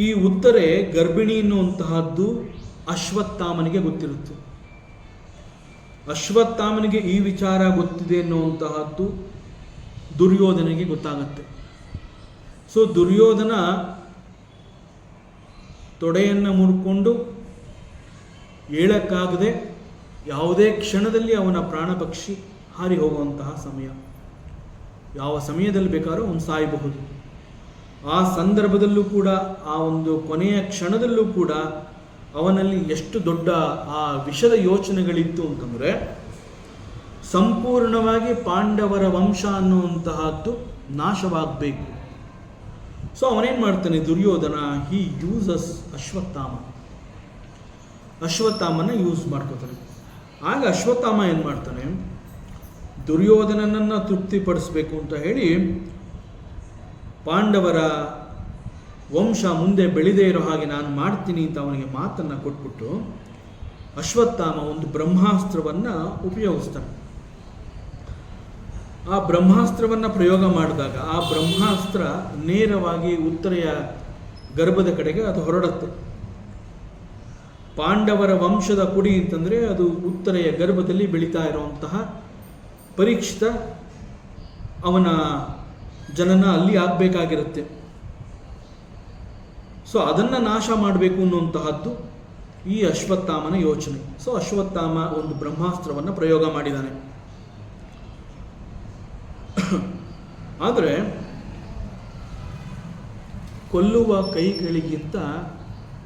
ಈ ಉತ್ತರೆ ಗರ್ಭಿಣಿ ಎನ್ನುವಂತಹದ್ದು ಅಶ್ವತ್ಥಾಮನಿಗೆ ಗೊತ್ತಿರುತ್ತೆ. ಅಶ್ವತ್ಥಾಮನಿಗೆ ಈ ವಿಚಾರ ಗೊತ್ತಿದೆ ಎನ್ನುವಂತಹದ್ದು ದುರ್ಯೋಧನಿಗೆ ಗೊತ್ತಾಗತ್ತೆ. ಸೊ ದುರ್ಯೋಧನ ತೊಡೆಯನ್ನು ಮುರ್ಕೊಂಡು ಏಳಕ್ಕಾಗದೆ ಯಾವುದೇ ಕ್ಷಣದಲ್ಲಿ ಅವನ ಪ್ರಾಣಪಕ್ಷಿ ಹಾರಿ ಹೋಗುವಂತಹ ಸಮಯ. ಯಾವ ಸಮಯದಲ್ಲಿ ಬೇಕಾದ್ರೂ ಅವನು ಸಾಯಬಹುದು. ಆ ಸಂದರ್ಭದಲ್ಲೂ ಕೂಡ, ಆ ಒಂದು ಕೊನೆಯ ಕ್ಷಣದಲ್ಲೂ ಕೂಡ ಅವನಲ್ಲಿ ಎಷ್ಟು ದೊಡ್ಡ ಆ ವಿಷದ ಯೋಚನೆಗಳಿತ್ತು ಅಂತಂದರೆ, ಸಂಪೂರ್ಣವಾಗಿ ಪಾಂಡವರ ವಂಶ ಅನ್ನುವಂತಹದ್ದು ನಾಶವಾಗಬೇಕು. ಸೊ ಅವನೇನು ಮಾಡ್ತಾನೆ ದುರ್ಯೋಧನ? ಹಿ ಯೂಸಸ್ ಅಶ್ವತ್ಥಾಮನ ಯೂಸ್ ಮಾಡ್ಕೋತಾನೆ. ಆಗ ಅಶ್ವತ್ಥಾಮ ಏನು ಮಾಡ್ತಾನೆ, ದುರ್ಯೋಧನನನ್ನು ತೃಪ್ತಿಪಡಿಸಬೇಕು ಅಂತ ಹೇಳಿ ಪಾಂಡವರ ವಂಶ ಮುಂದೆ ಬೆಳೆದೇ ಇರೋ ಹಾಗೆ ನಾನು ಮಾಡ್ತೀನಿ ಅಂತ ಅವನಿಗೆ ಮಾತನ್ನು ಕೊಟ್ಬಿಟ್ಟು ಅಶ್ವತ್ಥಾಮ ಒಂದು ಬ್ರಹ್ಮಾಸ್ತ್ರವನ್ನು ಉಪಯೋಗಿಸ್ತಾನೆ. ಆ ಬ್ರಹ್ಮಾಸ್ತ್ರವನ್ನು ಪ್ರಯೋಗ ಮಾಡಿದಾಗ ಆ ಬ್ರಹ್ಮಾಸ್ತ್ರ ನೇರವಾಗಿ ಉತ್ತರೆಯ ಗರ್ಭದ ಕಡೆಗೆ ಅದು ಹೊರಡುತ್ತೆ. ಪಾಂಡವರ ವಂಶದ ಕುಡಿ ಅಂತಂದರೆ ಅದು ಉತ್ತರೆಯ ಗರ್ಭದಲ್ಲಿ ಬೆಳೀತಾ ಇರುವಂತಹ ಪರೀಕ್ಷಿತ, ಅವನ ಜನನ ಅಲ್ಲಿ ಆಗಬೇಕಾಗಿರುತ್ತೆ. ಸೊ ಅದನ್ನು ನಾಶ ಮಾಡಬೇಕು ಅನ್ನುವಂತಹದ್ದು ಈ ಅಶ್ವತ್ಥಾಮನ ಯೋಚನೆ. ಸೊ ಅಶ್ವತ್ಥಾಮ ಒಂದು ಬ್ರಹ್ಮಾಸ್ತ್ರವನ್ನು ಪ್ರಯೋಗ ಮಾಡಿದ್ದಾನೆ. ಆದರೆ ಕೊಲ್ಲುವ ಕೈಗಳಿಗಿಂತ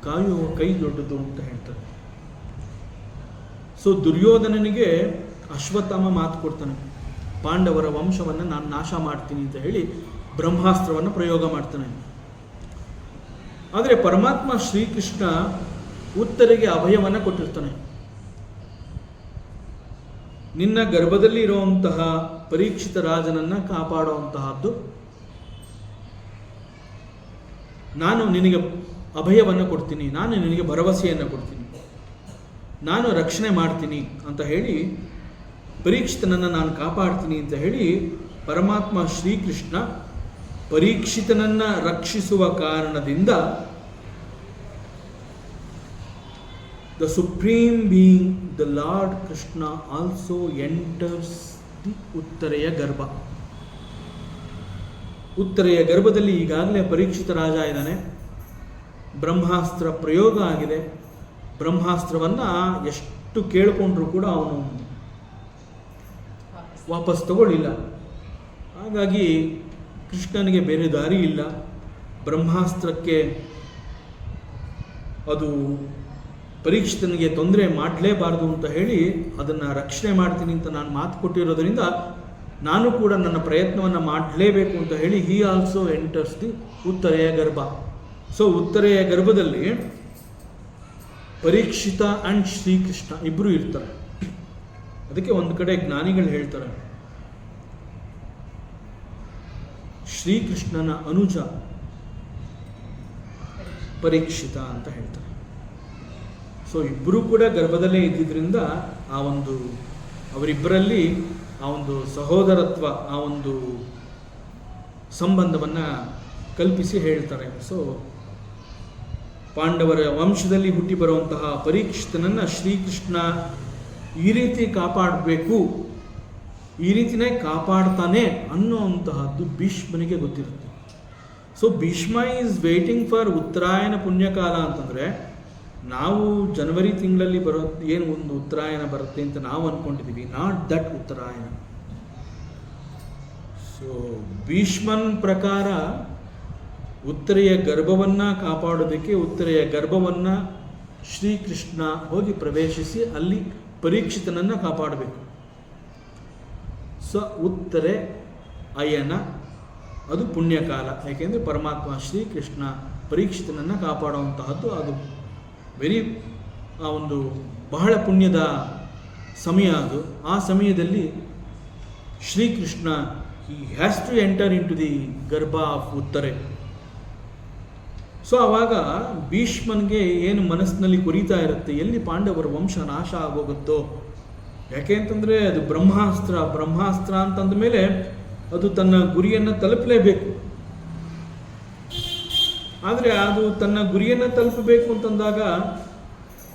ಕಾಯುವ ಕೈ ದೊಡ್ಡದು ಅಂತ ಹೇಳ್ತಾರೆ. ಸೊ ದುರ್ಯೋಧನನಿಗೆ ಅಶ್ವತ್ಥಾಮ ಮಾತು ಕೊಡ್ತಾನೆ, ಪಾಂಡವರ ವಂಶವನ್ನು ನಾನು ನಾಶ ಮಾಡ್ತೀನಿ ಅಂತ ಹೇಳಿ ಬ್ರಹ್ಮಾಸ್ತ್ರವನ್ನು ಪ್ರಯೋಗ ಮಾಡ್ತಾನೆ. ಆದರೆ ಪರಮಾತ್ಮ ಶ್ರೀಕೃಷ್ಣ ಉತ್ತರೆಗೆ ಅಭಯವನ್ನು ಕೊಟ್ಟಿರ್ತಾನೆ. ನಿನ್ನ ಗರ್ಭದಲ್ಲಿ ಇರುವಂತಹ ಪರೀಕ್ಷಿತ ರಾಜನನ್ನು ಕಾಪಾಡುವಂತಹದ್ದು ನಾನು ನಿನಗೆ ಅಭಯವನ್ನು ಕೊಡ್ತೀನಿ, ನಾನು ನಿನಗೆ ಭರವಸೆಯನ್ನು ಕೊಡ್ತೀನಿ, ನಾನು ರಕ್ಷಣೆ ಮಾಡ್ತೀನಿ ಅಂತ ಹೇಳಿ, ಪರೀಕ್ಷಿತನನ್ನು ನಾನು ಕಾಪಾಡ್ತೀನಿ ಅಂತ ಹೇಳಿ ಪರಮಾತ್ಮ ಶ್ರೀಕೃಷ್ಣ ಪರೀಕ್ಷಿತನನ್ನು ರಕ್ಷಿಸುವ ಕಾರಣದಿಂದ the supreme being, the Lord Krishna also enters the ಉತ್ತರೆಯ ಗರ್ಭ. ಉತ್ತರೆಯ ಗರ್ಭದಲ್ಲಿ ಈಗಾಗಲೇ ಪರೀಕ್ಷಿತ ರಾಜ ಇದ್ದಾನೆ. ಬ್ರಹ್ಮಾಸ್ತ್ರ ಪ್ರಯೋಗ ಆಗಿದೆ. ಬ್ರಹ್ಮಾಸ್ತ್ರವನ್ನು ಎಷ್ಟು ಕೇಳಿಕೊಂಡ್ರೂ ಕೂಡ ಅವನು ವಾಪಸ್ ತಗೊಳ್ಳಿಲ್ಲ. ಹಾಗಾಗಿ ಕೃಷ್ಣನಿಗೆ ಬೇರೆ ದಾರಿ ಇಲ್ಲ. ಬ್ರಹ್ಮಾಸ್ತ್ರಕ್ಕೆ ಅದು ಪರೀಕ್ಷಿತನಿಗೆ ತೊಂದರೆ ಮಾಡಲೇಬಾರ್ದು ಅಂತ ಹೇಳಿ ಅದನ್ನು ರಕ್ಷಣೆ ಮಾಡ್ತೀನಿ ಅಂತ ನಾನು ಮಾತು ಕೊಟ್ಟಿರೋದ್ರಿಂದ ನಾನು ಕೂಡ ನನ್ನ ಪ್ರಯತ್ನವನ್ನು ಮಾಡಲೇಬೇಕು ಅಂತ ಹೇಳಿ ಹಿ ಆಲ್ಸೋ ಎಂಟರ್ಸ್ ದಿ ಉತ್ತರೆಯ ಗರ್ಭ. ಸೊ ಉತ್ತರೆಯ ಗರ್ಭದಲ್ಲಿ ಪರೀಕ್ಷಿತ ಆ್ಯಂಡ್ ಶ್ರೀಕೃಷ್ಣ ಇಬ್ಬರು ಇರ್ತಾರೆ. ಅದಕ್ಕೆ ಒಂದು ಕಡೆ ಜ್ಞಾನಿಗಳು ಹೇಳ್ತಾರೆ, ಶ್ರೀಕೃಷ್ಣನ ಅನುಜ ಪರೀಕ್ಷಿತ ಅಂತ ಹೇಳ್ತಾರೆ. ಸೊ ಇಬ್ಬರೂ ಕೂಡ ಗರ್ಭದಲ್ಲೇ ಇದ್ದಿದ್ದರಿಂದ ಆ ಒಂದು ಅವರಿಬ್ಬರಲ್ಲಿ ಆ ಒಂದು ಸಹೋದರತ್ವ, ಆ ಒಂದು ಸಂಬಂಧವನ್ನು ಕಲ್ಪಿಸಿ ಹೇಳ್ತಾರೆ. ಸೊ ಪಾಂಡವರ ವಂಶದಲ್ಲಿ ಹುಟ್ಟಿ ಬರುವಂತಹ ಪರೀಕ್ಷಿತನನ್ನು ಶ್ರೀಕೃಷ್ಣ ಈ ರೀತಿ ಕಾಪಾಡಬೇಕು, ಈ ರೀತಿನೇ ಕಾಪಾಡ್ತಾನೆ ಅನ್ನುವಂತಹದ್ದು ಭೀಷ್ಮನಿಗೆ ಗೊತ್ತಿರುತ್ತೆ. So Bhishma is waiting for Uttarayana punyakala ಅಂತಂದರೆ, ನಾವು ಜನವರಿ ತಿಂಗಳಲ್ಲಿ ಏನು ಒಂದು ಉತ್ತರಾಯಣ ಬರುತ್ತೆ ಅಂತ ನಾವು ಅಂದ್ಕೊಂಡಿದ್ದೀವಿ, ನಾಟ್ ದಟ್ ಉತ್ತರಾಯಣ. ಸೊ ಭೀಷ್ಮನ್ ಪ್ರಕಾರ ಉತ್ತರೆಯ ಗರ್ಭವನ್ನು ಕಾಪಾಡೋದಕ್ಕೆ ಉತ್ತರೆಯ ಗರ್ಭವನ್ನು ಶ್ರೀಕೃಷ್ಣ ಹೋಗಿ ಪ್ರವೇಶಿಸಿ ಅಲ್ಲಿ ಪರೀಕ್ಷಿತನನ್ನು ಕಾಪಾಡಬೇಕು. ಸೊ ಉತ್ತರೆ ಅಯನ ಅದು ಪುಣ್ಯಕಾಲ, ಯಾಕೆಂದರೆ ಪರಮಾತ್ಮ ಶ್ರೀಕೃಷ್ಣ ಪರೀಕ್ಷಿತನನ್ನು ಕಾಪಾಡುವಂತಹದ್ದು ಅದು ಆ ಒಂದು ಬಹಳ ಪುಣ್ಯದ ಸಮಯ ಅದು. ಆ ಸಮಯದಲ್ಲಿ Shri Krishna he has to enter into the ಗರ್ಭ ಆಫ್ ಉತ್ತರೆ. ಸೊ ಆವಾಗ ಭೀಷ್ಮನ್ಗೆ ಏನು ಮನಸ್ಸಿನಲ್ಲಿ ಕುರಿತಾ ಇರುತ್ತೆ, ಎಲ್ಲಿ ಪಾಂಡವರ ವಂಶ ನಾಶ ಆಗೋಗುತ್ತೋ. ಯಾಕೆ ಅಂತಂದರೆ ಅದು ಬ್ರಹ್ಮಾಸ್ತ್ರ ಅಂತಂದ ಮೇಲೆ ಅದು ತನ್ನ ಗುರಿಯನ್ನು ತಲುಪಲೇಬೇಕು. ಆದರೆ ಅದು ತನ್ನ ಗುರಿಯನ್ನು ತಲುಪಬೇಕು ಅಂತಂದಾಗ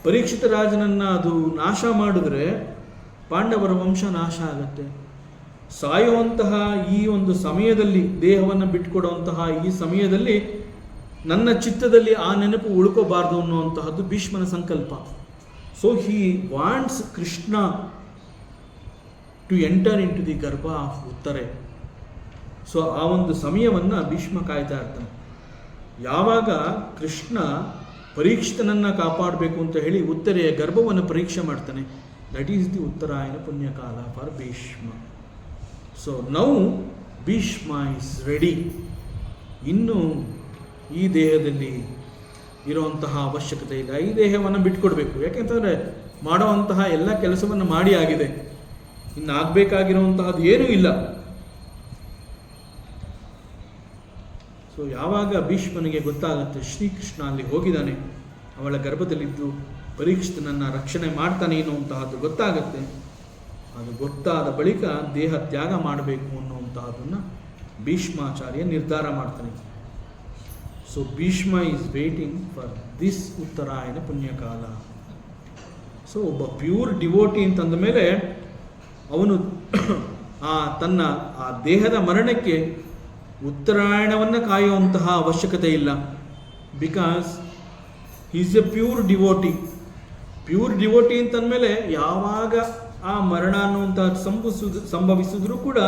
ಪರೀಕ್ಷಿತ ರಾಜನನ್ನು ಅದು ನಾಶ ಮಾಡಿದ್ರೆ ಪಾಂಡವರ ವಂಶ ನಾಶ ಆಗತ್ತೆ. ಸಾಯುವಂತಹ ಈ ಒಂದು ಸಮಯದಲ್ಲಿ, ದೇಹವನ್ನು ಬಿಟ್ಟುಕೊಡುವಂತಹ ಈ ಸಮಯದಲ್ಲಿ ನನ್ನ ಚಿತ್ತದಲ್ಲಿ ಆ ನೆನಪು ಉಳ್ಕೋಬಾರ್ದು ಅನ್ನುವಂತಹದ್ದು ಭೀಷ್ಮನ ಸಂಕಲ್ಪ. So he wants Krishna to enter into the ಗರ್ಭ ಆಫ್ ಉತ್ತರೆ. ಸೊ ಆ ಒಂದು ಸಮಯವನ್ನು ಭೀಷ್ಮ ಕಾಯ್ತಾ ಇರ್ತಾನೆ. ಯಾವಾಗ ಕೃಷ್ಣ ಪರೀಕ್ಷಿತನನ್ನು ಕಾಪಾಡಬೇಕು ಅಂತ ಹೇಳಿ ಉತ್ತರೆಯ ಗರ್ಭವನ್ನು ಪರೀಕ್ಷೆ ಮಾಡ್ತಾನೆ, that is the Uttarayana punyakala for Bhishma. So now Bhishma is ready. ಇನ್ನು ಈ ದೇಹದಲ್ಲಿ ಇರುವಂತಹ ಅವಶ್ಯಕತೆ ಇಲ್ಲ, ಈ ದೇಹವನ್ನು ಬಿಟ್ಕೊಡ್ಬೇಕು. ಯಾಕೆಂತಂದರೆ ಮಾಡುವಂತಹ ಎಲ್ಲ ಕೆಲಸವನ್ನು ಮಾಡಿ ಆಗಿದೆ, ಇನ್ನು ಆಗಬೇಕಾಗಿರುವಂತಹದ್ದು ಏನೂ ಇಲ್ಲ. ಸೊ ಯಾವಾಗ ಭೀಷ್ಮನಿಗೆ ಗೊತ್ತಾಗುತ್ತೆ ಶ್ರೀಕೃಷ್ಣ ಅಲ್ಲಿ ಹೋಗಿದ್ದಾನೆ, ಅವಳ ಗರ್ಭದಲ್ಲಿದ್ದು ಪರೀಕ್ಷಿತನನ್ನು ರಕ್ಷಣೆ ಮಾಡ್ತಾನೆ ಅನ್ನುವಂತಹದ್ದು ಗೊತ್ತಾಗುತ್ತೆ, ಅದು ಗೊತ್ತಾದ ಬಳಿಕ ದೇಹ ತ್ಯಾಗ ಮಾಡಬೇಕು ಅನ್ನುವಂತಹದನ್ನು ಭೀಷ್ಮಾಚಾರ್ಯ ನಿರ್ಧಾರ ಮಾಡ್ತಾನೆ. So Bhishma is waiting for this Uttarayana ಪುಣ್ಯಕಾಲ. So ಒಬ್ಬ ಪ್ಯೂರ್ ಡಿವೋಟಿ ಅಂತಂದ ಮೇಲೆ ಅವನು ತನ್ನ ಆ ದೇಹದ ಮರಣಕ್ಕೆ ಉತ್ತರಾಯಣವನ್ನು ಕಾಯುವಂತಹ ಅವಶ್ಯಕತೆ ಇಲ್ಲ. Because is a pure devotee. Pure devotee ಅಂತಂದಮೇಲೆ ಯಾವಾಗ ಆ ಮರಣ ಅನ್ನುವಂತಹ ಸಂಭವಿಸಿದ್ರೂ ಕೂಡ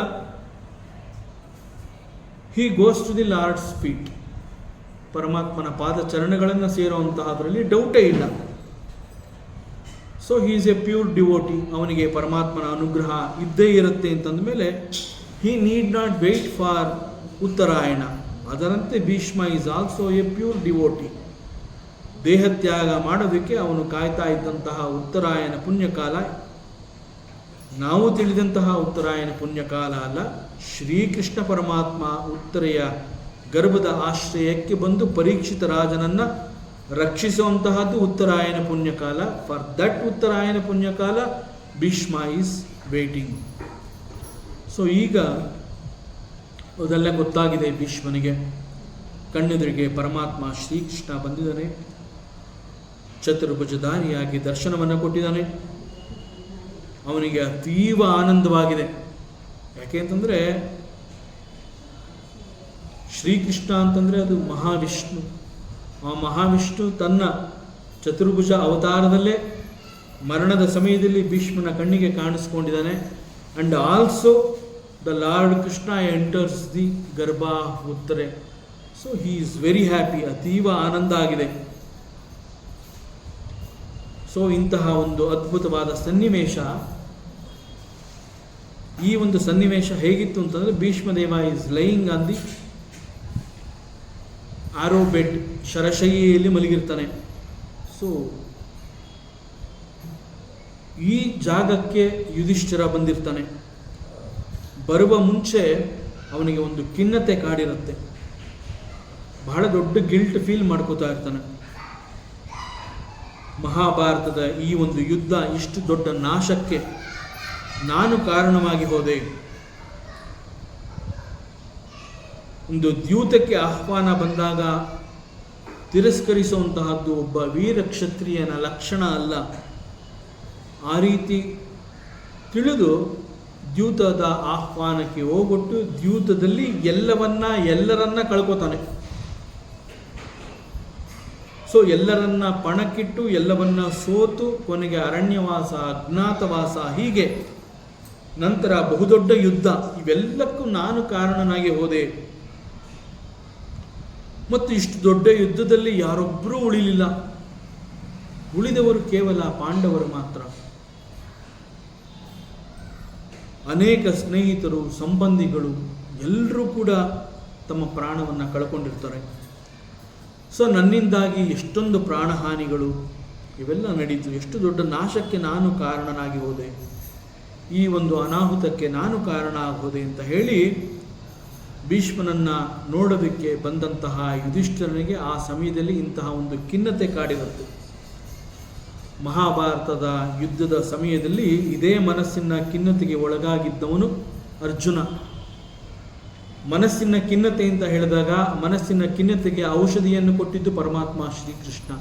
he goes to the lord's feet. ಪರಮಾತ್ಮನ ಪಾದಚರಣಗಳನ್ನು ಸೇರುವಂತಹದ್ರಲ್ಲಿ ಡೌಟೇ ಇಲ್ಲ. So he is a pure devotee. ಅವನಿಗೆ ಪರಮಾತ್ಮನ ಅನುಗ್ರಹ ಇದ್ದೇ ಇರುತ್ತೆ ಅಂತಂದಮೇಲೆ he need not wait for Uttarayana. ಅದರಂತೆ Bhishma is also a pure devotee. ದೇಹತ್ಯಾಗ ಮಾಡೋದಕ್ಕೆ ಅವನು ಕಾಯ್ತಾ ಇದ್ದಂತಹ ಉತ್ತರಾಯಣ ಪುಣ್ಯಕಾಲ ನಾವು ತಿಳಿದಂತಹ ಉತ್ತರಾಯಣ ಪುಣ್ಯಕಾಲ ಅಲ್ಲ. ಶ್ರೀಕೃಷ್ಣ ಪರಮಾತ್ಮ ಉತ್ತರೆಯ ಗರ್ಭದ ಆಶ್ರಯಕ್ಕೆ ಬಂದು ಪರೀಕ್ಷಿತ ರಾಜನನ್ನು ರಕ್ಷಿಸುವಂತಹದ್ದು Uttarayana punyakala. For that Uttarayana punyakala Bhishma is waiting. So ಈಗ ಅದೆಲ್ಲ ಗೊತ್ತಾಗಿದೆ ಭೀಷ್ಮನಿಗೆ. ಕಣ್ಣೆದುರಿಗೆ ಪರಮಾತ್ಮ ಶ್ರೀಕೃಷ್ಣ ಬಂದಿದ್ದಾನೆ, ಚತುರ್ಭುಜಧಾರಿಯಾಗಿ ದರ್ಶನವನ್ನು ಕೊಟ್ಟಿದ್ದಾನೆ. ಅವನಿಗೆ ಅತೀವ ಆನಂದವಾಗಿದೆ. ಯಾಕೆ ಅಂತಂದರೆ ಶ್ರೀಕೃಷ್ಣ ಅಂತಂದರೆ ಅದು ಮಹಾವಿಷ್ಣು. ಆ ಮಹಾವಿಷ್ಣು ತನ್ನ ಚತುರ್ಭುಜ ಅವತಾರದಲ್ಲೇ ಮರಣದ ಸಮಯದಲ್ಲಿ ಭೀಷ್ಮನ ಕಣ್ಣಿಗೆ ಕಾಣಿಸ್ಕೊಂಡಿದ್ದಾನೆ. And also the lord Krishna enters the garbha Uttara. So he is very happy. ಅತೀವ ಆನಂದ ಆಗಿದೆ. ಸೊ ಇಂತಹ ಒಂದು ಅದ್ಭುತವಾದ ಸನ್ನಿವೇಶ ಈ ಒಂದು ಸನ್ನಿವೇಶ ಹೇಗಿತ್ತು ಅಂತಂದರೆ, Bhishmadeva is lying on the arrow bed, ಶರಶೈಯಲ್ಲಿ ಮಲಗಿರ್ತಾನೆ. ಸೊ ಈ ಜಾಗಕ್ಕೆ ಯುಧಿಷ್ಠಿರ ಬಂದಿರ್ತಾನೆ. ಬರುವ ಮುಂಚೆ ಅವನಿಗೆ ಒಂದು ಖಿನ್ನತೆ ಕಾಡಿರುತ್ತೆ, ಬಹಳ ದೊಡ್ಡ ಗಿಲ್ಟ್ ಫೀಲ್ ಮಾಡ್ಕೋತಾ ಇರ್ತಾನೆ. ಮಹಾಭಾರತದ ಈ ಒಂದು ಯುದ್ಧ, ಇಷ್ಟು ದೊಡ್ಡ ನಾಶಕ್ಕೆ ನಾನು ಕಾರಣವಾಗಿ ಹೋದೆ. ಒಂದು ದ್ಯೂತಕ್ಕೆ ಆಹ್ವಾನ ಬಂದಾಗ ತಿರಸ್ಕರಿಸುವಂತಹದ್ದು ಒಬ್ಬ ವೀರ ಕ್ಷತ್ರಿಯನ ಲಕ್ಷಣ ಅಲ್ಲ. ಆ ರೀತಿ ತಿಳಿದು ದ್ಯೂತದ ಆಹ್ವಾನಕ್ಕೆ ಹೋಗೊಟ್ಟು ದ್ಯೂತದಲ್ಲಿ ಎಲ್ಲರನ್ನ ಕಳ್ಕೊತಾನೆ. ಸೊ ಎಲ್ಲರನ್ನ ಪಣಕ್ಕಿಟ್ಟು ಎಲ್ಲವನ್ನ ಸೋತು ಕೊನೆಗೆ ಅರಣ್ಯವಾಸ, ಅಜ್ಞಾತವಾಸ, ಹೀಗೆ ನಂತರ ಬಹುದೊಡ್ಡ ಯುದ್ಧ, ಇವೆಲ್ಲಕ್ಕೂ ನಾನು ಕಾರಣನಾಗಿ ಹೋದೆ. ಮತ್ತು ಇಷ್ಟು ದೊಡ್ಡ ಯುದ್ಧದಲ್ಲಿ ಯಾರೊಬ್ಬರೂ ಉಳಿಲಿಲ್ಲ. ಉಳಿದವರು ಕೇವಲ ಪಾಂಡವರು ಮಾತ್ರ. ಅನೇಕ ಸ್ನೇಹಿತರು, ಸಂಬಂಧಿಗಳು ಎಲ್ಲರೂ ಕೂಡ ತಮ್ಮ ಪ್ರಾಣವನ್ನು ಕಳ್ಕೊಂಡಿರ್ತಾರೆ. ಸೊ ನನ್ನಿಂದಾಗಿ ಎಷ್ಟೊಂದು ಪ್ರಾಣಹಾನಿಗಳು ಇವೆಲ್ಲ ನಡೀತು. ಎಷ್ಟು ದೊಡ್ಡ ನಾಶಕ್ಕೆ ನಾನು ಕಾರಣನಾಗಿ ಹೋದೆ, ಈ ಒಂದು ಅನಾಹುತಕ್ಕೆ ನಾನು ಕಾರಣ ಆಗೋದೆ ಅಂತ ಹೇಳಿ ಭೀಷ್ಮನನ್ನು ನೋಡೋದಕ್ಕೆ ಬಂದಂತಹ ಯುಧಿಷ್ಠಿರನಿಗೆ ಆ ಸಮಯದಲ್ಲಿ ಇಂತಹ ಒಂದು ಖಿನ್ನತೆ ಕಾಡಿರುತ್ತೆ. ಮಹಾಭಾರತದ ಯುದ್ಧದ ಸಮಯದಲ್ಲಿ ಇದೇ ಮನಸ್ಸಿನ ಖಿನ್ನತೆಗೆ ಒಳಗಾಗಿದ್ದವನು ಅರ್ಜುನ. ಮನಸ್ಸಿನ ಖಿನ್ನತೆ ಅಂತ ಹೇಳಿದಾಗ ಮನಸ್ಸಿನ ಖಿನ್ನತೆಗೆ ಔಷಧಿಯನ್ನು ಕೊಟ್ಟಿದ್ದು ಪರಮಾತ್ಮ ಶ್ರೀಕೃಷ್ಣ.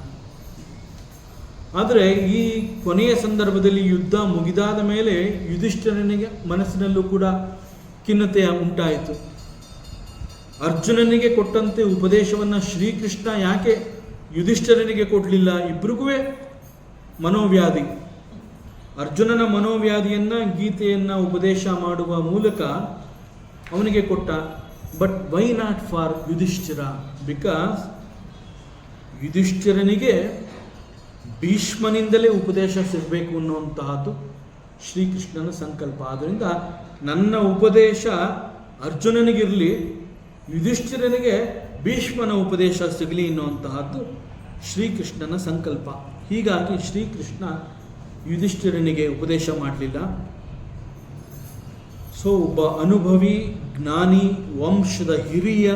ಆದರೆ ಈ ಕೊನೆಯ ಸಂದರ್ಭದಲ್ಲಿ ಯುದ್ಧ ಮುಗಿದಾದ ಮೇಲೆ ಯುಧಿಷ್ಠಿರನಿಗೆ ಮನಸ್ಸಿನಲ್ಲೂ ಕೂಡ ಖಿನ್ನತೆ ಉಂಟಾಯಿತು. ಅರ್ಜುನನಿಗೆ ಕೊಟ್ಟಂತೆ ಉಪದೇಶವನ್ನು ಶ್ರೀಕೃಷ್ಣ ಯಾಕೆ ಯುಧಿಷ್ಠಿರನಿಗೆ ಕೊಡಲಿಲ್ಲ? ಇಬ್ಬರಿಗೂ ಮನೋವ್ಯಾಧಿ. ಅರ್ಜುನನ ಮನೋವ್ಯಾಧಿಯನ್ನು ಗೀತೆಯನ್ನು ಉಪದೇಶ ಮಾಡುವ ಮೂಲಕ ಅವನಿಗೆ ಕೊಟ್ಟ. But why not for Yudhishthira? Because ಯುಧಿಷ್ಠಿರನಿಗೆ ಭೀಷ್ಮನಿಂದಲೇ ಉಪದೇಶ ಸಿಗಬೇಕು ಅನ್ನುವಂತಹದ್ದು ಶ್ರೀಕೃಷ್ಣನ ಸಂಕಲ್ಪ. ಆದ್ದರಿಂದ ನನ್ನ ಉಪದೇಶ ಅರ್ಜುನನಿಗಿರಲಿ, ಯುಧಿಷ್ಠಿರನಿಗೆ ಭೀಷ್ಮನ ಉಪದೇಶ ಸಿಗಲಿ ಎನ್ನುವಂತಹದ್ದು ಶ್ರೀಕೃಷ್ಣನ ಸಂಕಲ್ಪ. ಹೀಗಾಗಿ ಶ್ರೀಕೃಷ್ಣ ಯುಧಿಷ್ಠಿರನಿಗೆ ಉಪದೇಶ ಮಾಡಲಿಲ್ಲ. ಸೊ ಒಬ್ಬ ಅನುಭವಿ, ಜ್ಞಾನಿ, ವಂಶದ ಹಿರಿಯ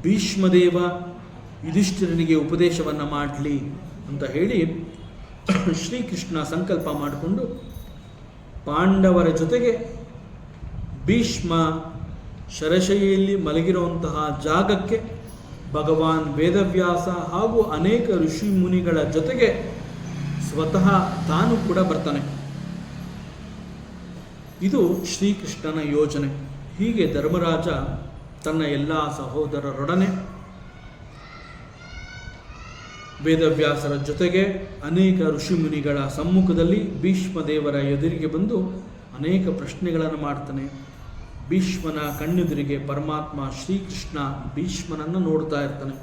ಭೀಷ್ಮದೇವ ಯುಧಿಷ್ಠಿರನಿಗೆ ಉಪದೇಶವನ್ನು ಮಾಡಲಿ ಅಂತ ಹೇಳಿ ಶ್ರೀಕೃಷ್ಣ ಸಂಕಲ್ಪ ಮಾಡಿಕೊಂಡು ಪಾಂಡವರ ಜೊತೆಗೆ ಭೀಷ್ಮ ಶರಶೈಯಲ್ಲಿ ಮಲಗಿರುವಂತಹ ಜಾಗಕ್ಕೆ ಭಗವಾನ್ ವೇದವ್ಯಾಸ ಹಾಗೂ ಅನೇಕ ಋಷಿ ಮುನಿಗಳ ಜೊತೆಗೆ ಸ್ವತಃ ತಾನು ಕೂಡ ಬರ್ತಾನೆ. ಇದು ಶ್ರೀಕೃಷ್ಣನ ಯೋಜನೆ. ಹೀಗೆ ಧರ್ಮರಾಜ ತನ್ನ ಎಲ್ಲ ಸಹೋದರರೊಡನೆ ವೇದವ್ಯಾಸರ ಜೊತೆಗೆ ಅನೇಕ ಋಷಿಮುನಿಗಳ ಸಮ್ಮುಖದಲ್ಲಿ ಭೀಷ್ಮದೇವರ ಎದುರಿಗೆ ಬಂದು ಅನೇಕ ಪ್ರಶ್ನೆಗಳನ್ನು ಮಾಡ್ತಾನೆ. ಭೀಷ್ಮನ ಕಣ್ಣೆದುರಿಗೆ ಪರಮಾತ್ಮ ಶ್ರೀಕೃಷ್ಣ ಭೀಷ್ಮನನ್ನು ನೋಡ್ತಾ ಇರ್ತಾನೆ.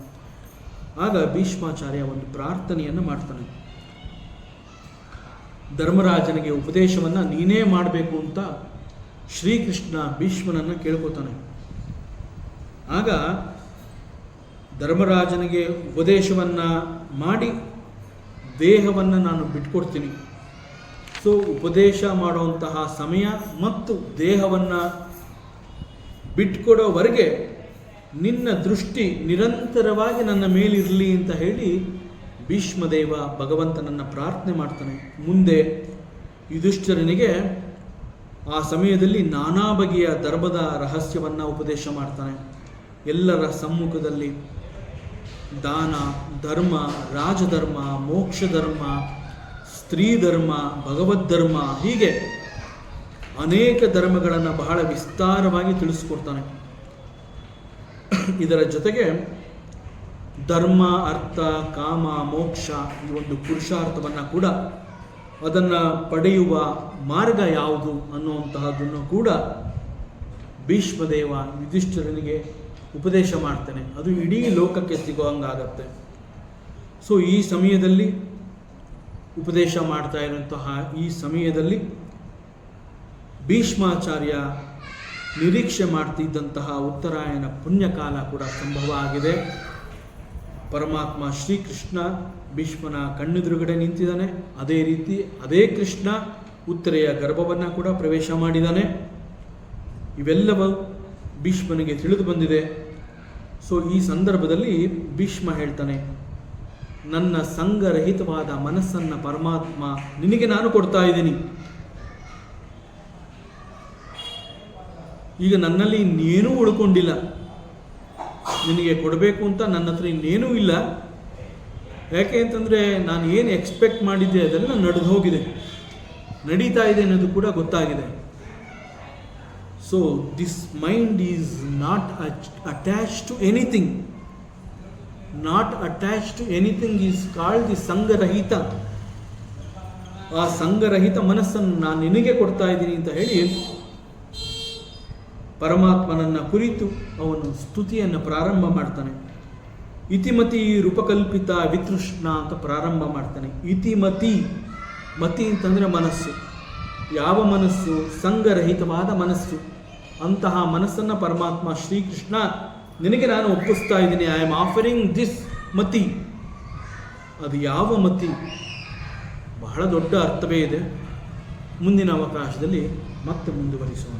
ಆಗ ಭೀಷ್ಮಾಚಾರ್ಯ ಒಂದು ಪ್ರಾರ್ಥನೆಯನ್ನು ಮಾಡ್ತಾನೆ. ಧರ್ಮರಾಜನಿಗೆ ಉಪದೇಶವನ್ನು ನೀನೇ ಮಾಡಬೇಕು ಅಂತ ಶ್ರೀಕೃಷ್ಣ ಭೀಷ್ಮನನ್ನು ಕೇಳ್ಕೊತಾನೆ. ಆಗ ಧರ್ಮರಾಜನಿಗೆ ಉಪದೇಶವನ್ನು ಮಾಡಿ ದೇಹವನ್ನು ನಾನು ಬಿಟ್ಕೊಡ್ತೀನಿ. ಸೊ ಉಪದೇಶ ಮಾಡುವಂತಹ ಸಮಯ ಮತ್ತು ದೇಹವನ್ನು ಬಿಟ್ಕೊಡೋವರೆಗೆ ನಿನ್ನ ದೃಷ್ಟಿ ನಿರಂತರವಾಗಿ ನನ್ನ ಮೇಲಿರಲಿ ಅಂತ ಹೇಳಿ ಭೀಷ್ಮದೇವ ಭಗವಂತನನ್ನು ಪ್ರಾರ್ಥನೆ ಮಾಡ್ತಾನೆ. ಮುಂದೆ ಯುಧಿಷ್ಠಿರನಿಗೆ ಆ ಸಮಯದಲ್ಲಿ ನಾನಾ ಬಗೆಯ ಧರ್ಮದ ರಹಸ್ಯವನ್ನು ಉಪದೇಶ ಮಾಡ್ತಾನೆ. ಎಲ್ಲರ ಸಮ್ಮುಖದಲ್ಲಿ ದಾನ, ಧರ್ಮ, ರಾಜಧರ್ಮ, ಮೋಕ್ಷ ಧರ್ಮ, ಸ್ತ್ರೀ ಧರ್ಮ, ಭಗವದ್ ಧರ್ಮ, ಹೀಗೆ ಅನೇಕ ಧರ್ಮಗಳನ್ನು ಬಹಳ ವಿಸ್ತಾರವಾಗಿ ತಿಳಿಸ್ಕೊಡ್ತಾನೆ. ಇದರ ಜೊತೆಗೆ ಧರ್ಮ, ಅರ್ಥ, ಕಾಮ, ಮೋಕ್ಷ ಈ ಒಂದು ಪುರುಷಾರ್ಥವನ್ನು ಕೂಡ, ಅದನ್ನು ಪಡೆಯುವ ಮಾರ್ಗ ಯಾವುದು ಅನ್ನುವಂತಹದ್ದನ್ನು ಕೂಡ ಭೀಷ್ಮದೇವ ಯುಧಿಷ್ಠಿರನಿಗೆ ಉಪದೇಶ ಮಾಡ್ತಾನೆ. ಅದು ಇಡೀ ಲೋಕಕ್ಕೆ ಸಿಗುವಂಗಾಗತ್ತೆ. ಸೊ ಈ ಸಮಯದಲ್ಲಿ ಉಪದೇಶ ಮಾಡ್ತಾ ಇರುವಂತಹ ಈ ಸಮಯದಲ್ಲಿ ಭೀಷ್ಮಾಚಾರ್ಯ ನಿರೀಕ್ಷೆ ಮಾಡ್ತಿದ್ದಂತಹ ಉತ್ತರಾಯಣ ಪುಣ್ಯಕಾಲ ಕೂಡ ಸಂಭವ ಆಗಿದೆ. ಪರಮಾತ್ಮ ಶ್ರೀಕೃಷ್ಣ ಭೀಷ್ಮನ ಕಣ್ಣೆದುರುಗಡೆ ನಿಂತಿದ್ದಾನೆ. ಅದೇ ರೀತಿ ಅದೇ ಕೃಷ್ಣ ಉತ್ತರೆಯ ಗರ್ಭವನ್ನು ಕೂಡ ಪ್ರವೇಶ ಮಾಡಿದ್ದಾನೆ. ಇವೆಲ್ಲವೂ ಭೀಷ್ಮನಿಗೆ ತಿಳಿದು ಬಂದಿದೆ. ಸೊ ಈ ಸಂದರ್ಭದಲ್ಲಿ ಭೀಷ್ಮ ಹೇಳ್ತಾನೆ, ನನ್ನ ಸಂಘರಹಿತವಾದ ಮನಸ್ಸನ್ನು ಪರಮಾತ್ಮ ನಿನಗೆ ನಾನು ಕೊಡ್ತಾ ಇದ್ದೀನಿ. ಈಗ ನನ್ನಲ್ಲಿ ಇನ್ನೇನೂ ಉಳ್ಕೊಂಡಿಲ್ಲ, ನಿನಗೆ ಕೊಡಬೇಕು ಅಂತ ನನ್ನ ಹತ್ರ ಇನ್ನೇನೂ ಇಲ್ಲ. ಯಾಕೆ ಅಂತಂದರೆ ನಾನು ಏನು ಎಕ್ಸ್ಪೆಕ್ಟ್ ಮಾಡಿದ್ದೆ ಅದೆಲ್ಲ ನಡೆದು ಹೋಗಿದೆ, ನಡೀತಾ ಇದೆ ಅನ್ನೋದು ಕೂಡ ಗೊತ್ತಾಗಿದೆ. So this mind is not attached to anything. Not attached to anything is called the sangharahita. ಆ ಸಂಘರಹಿತ ಮನಸ್ಸನ್ನು ನಾನು ನಿನಗೆ ಕೊಡ್ತಾ ಇದ್ದೀನಿ ಅಂತ ಹೇಳಿ ಪರಮಾತ್ಮನನ್ನು ಕುರಿತು ಅವನು ಸ್ತುತಿಯನ್ನು ಪ್ರಾರಂಭ ಮಾಡ್ತಾನೆ. ಇತಿಮತಿ ರೂಪಕಲ್ಪಿತ ವಿತೃಷ್ಣ ಅಂತ ಪ್ರಾರಂಭ ಮಾಡ್ತಾನೆ. ಇತಿಮತಿ, ಮತಿ ಅಂತಂದರೆ ಮನಸ್ಸು. ಯಾವ ಮನಸ್ಸು? ಸಂಘರಹಿತವಾದ ಮನಸ್ಸು. ಅಂತಹ ಮನಸ್ಸನ್ನು ಪರಮಾತ್ಮ ಶ್ರೀಕೃಷ್ಣ ನಿನಗೆ ನಾನು ಒಪ್ಪಿಸ್ತಾ ಇದ್ದೀನಿ. ಐ ಆಮ್ ಆಫರಿಂಗ್ ದಿಸ್ ಮತಿ. ಅದು ಯಾವ ಮತಿ? ಬಹಳ ದೊಡ್ಡ ಅರ್ಥವೇ ಇದೆ. ಮುಂದಿನ ಅವಕಾಶದಲ್ಲಿ ಮತ್ತೆ ಮುಂದುವರಿಸೋಣ.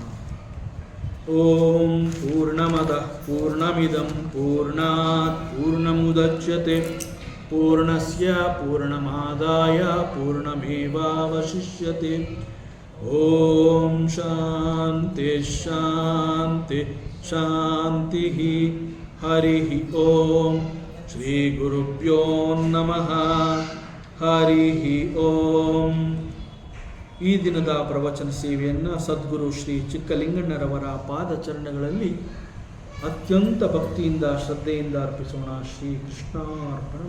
ಓಂ ಪೂರ್ಣಮದಃ ಪೂರ್ಣಮಿದಂ ಪೂರ್ಣಾತ್ ಪೂರ್ಣಮುದಚ್ಯತೆ ಪೂರ್ಣಸ್ಯ ಪೂರ್ಣಮಾದಾಯ ಪೂರ್ಣಮೇವಾವಶಿಷ್ಯತೆ. ಓಂ ಶಾಂತಿ ಶಾಂತಿ ಶಾಂತಿ. ಹರಿ ಓಂ. ಶ್ರೀ ಗುರುಭ್ಯೋ ನಮಃ. ಹರಿ ಓಂ. ಈ ದಿನದ ಪ್ರವಚನ ಸೇವೆಯನ್ನು ಸದ್ಗುರು ಶ್ರೀ ಚಿಕ್ಕಲಿಂಗಣ್ಣರವರ ಪಾದಚರಣಗಳಲ್ಲಿ ಅತ್ಯಂತ ಭಕ್ತಿಯಿಂದ ಶ್ರದ್ಧೆಯಿಂದ ಅರ್ಪಿಸೋಣ. ಶ್ರೀ ಕೃಷ್ಣಾರ್ಪಣ.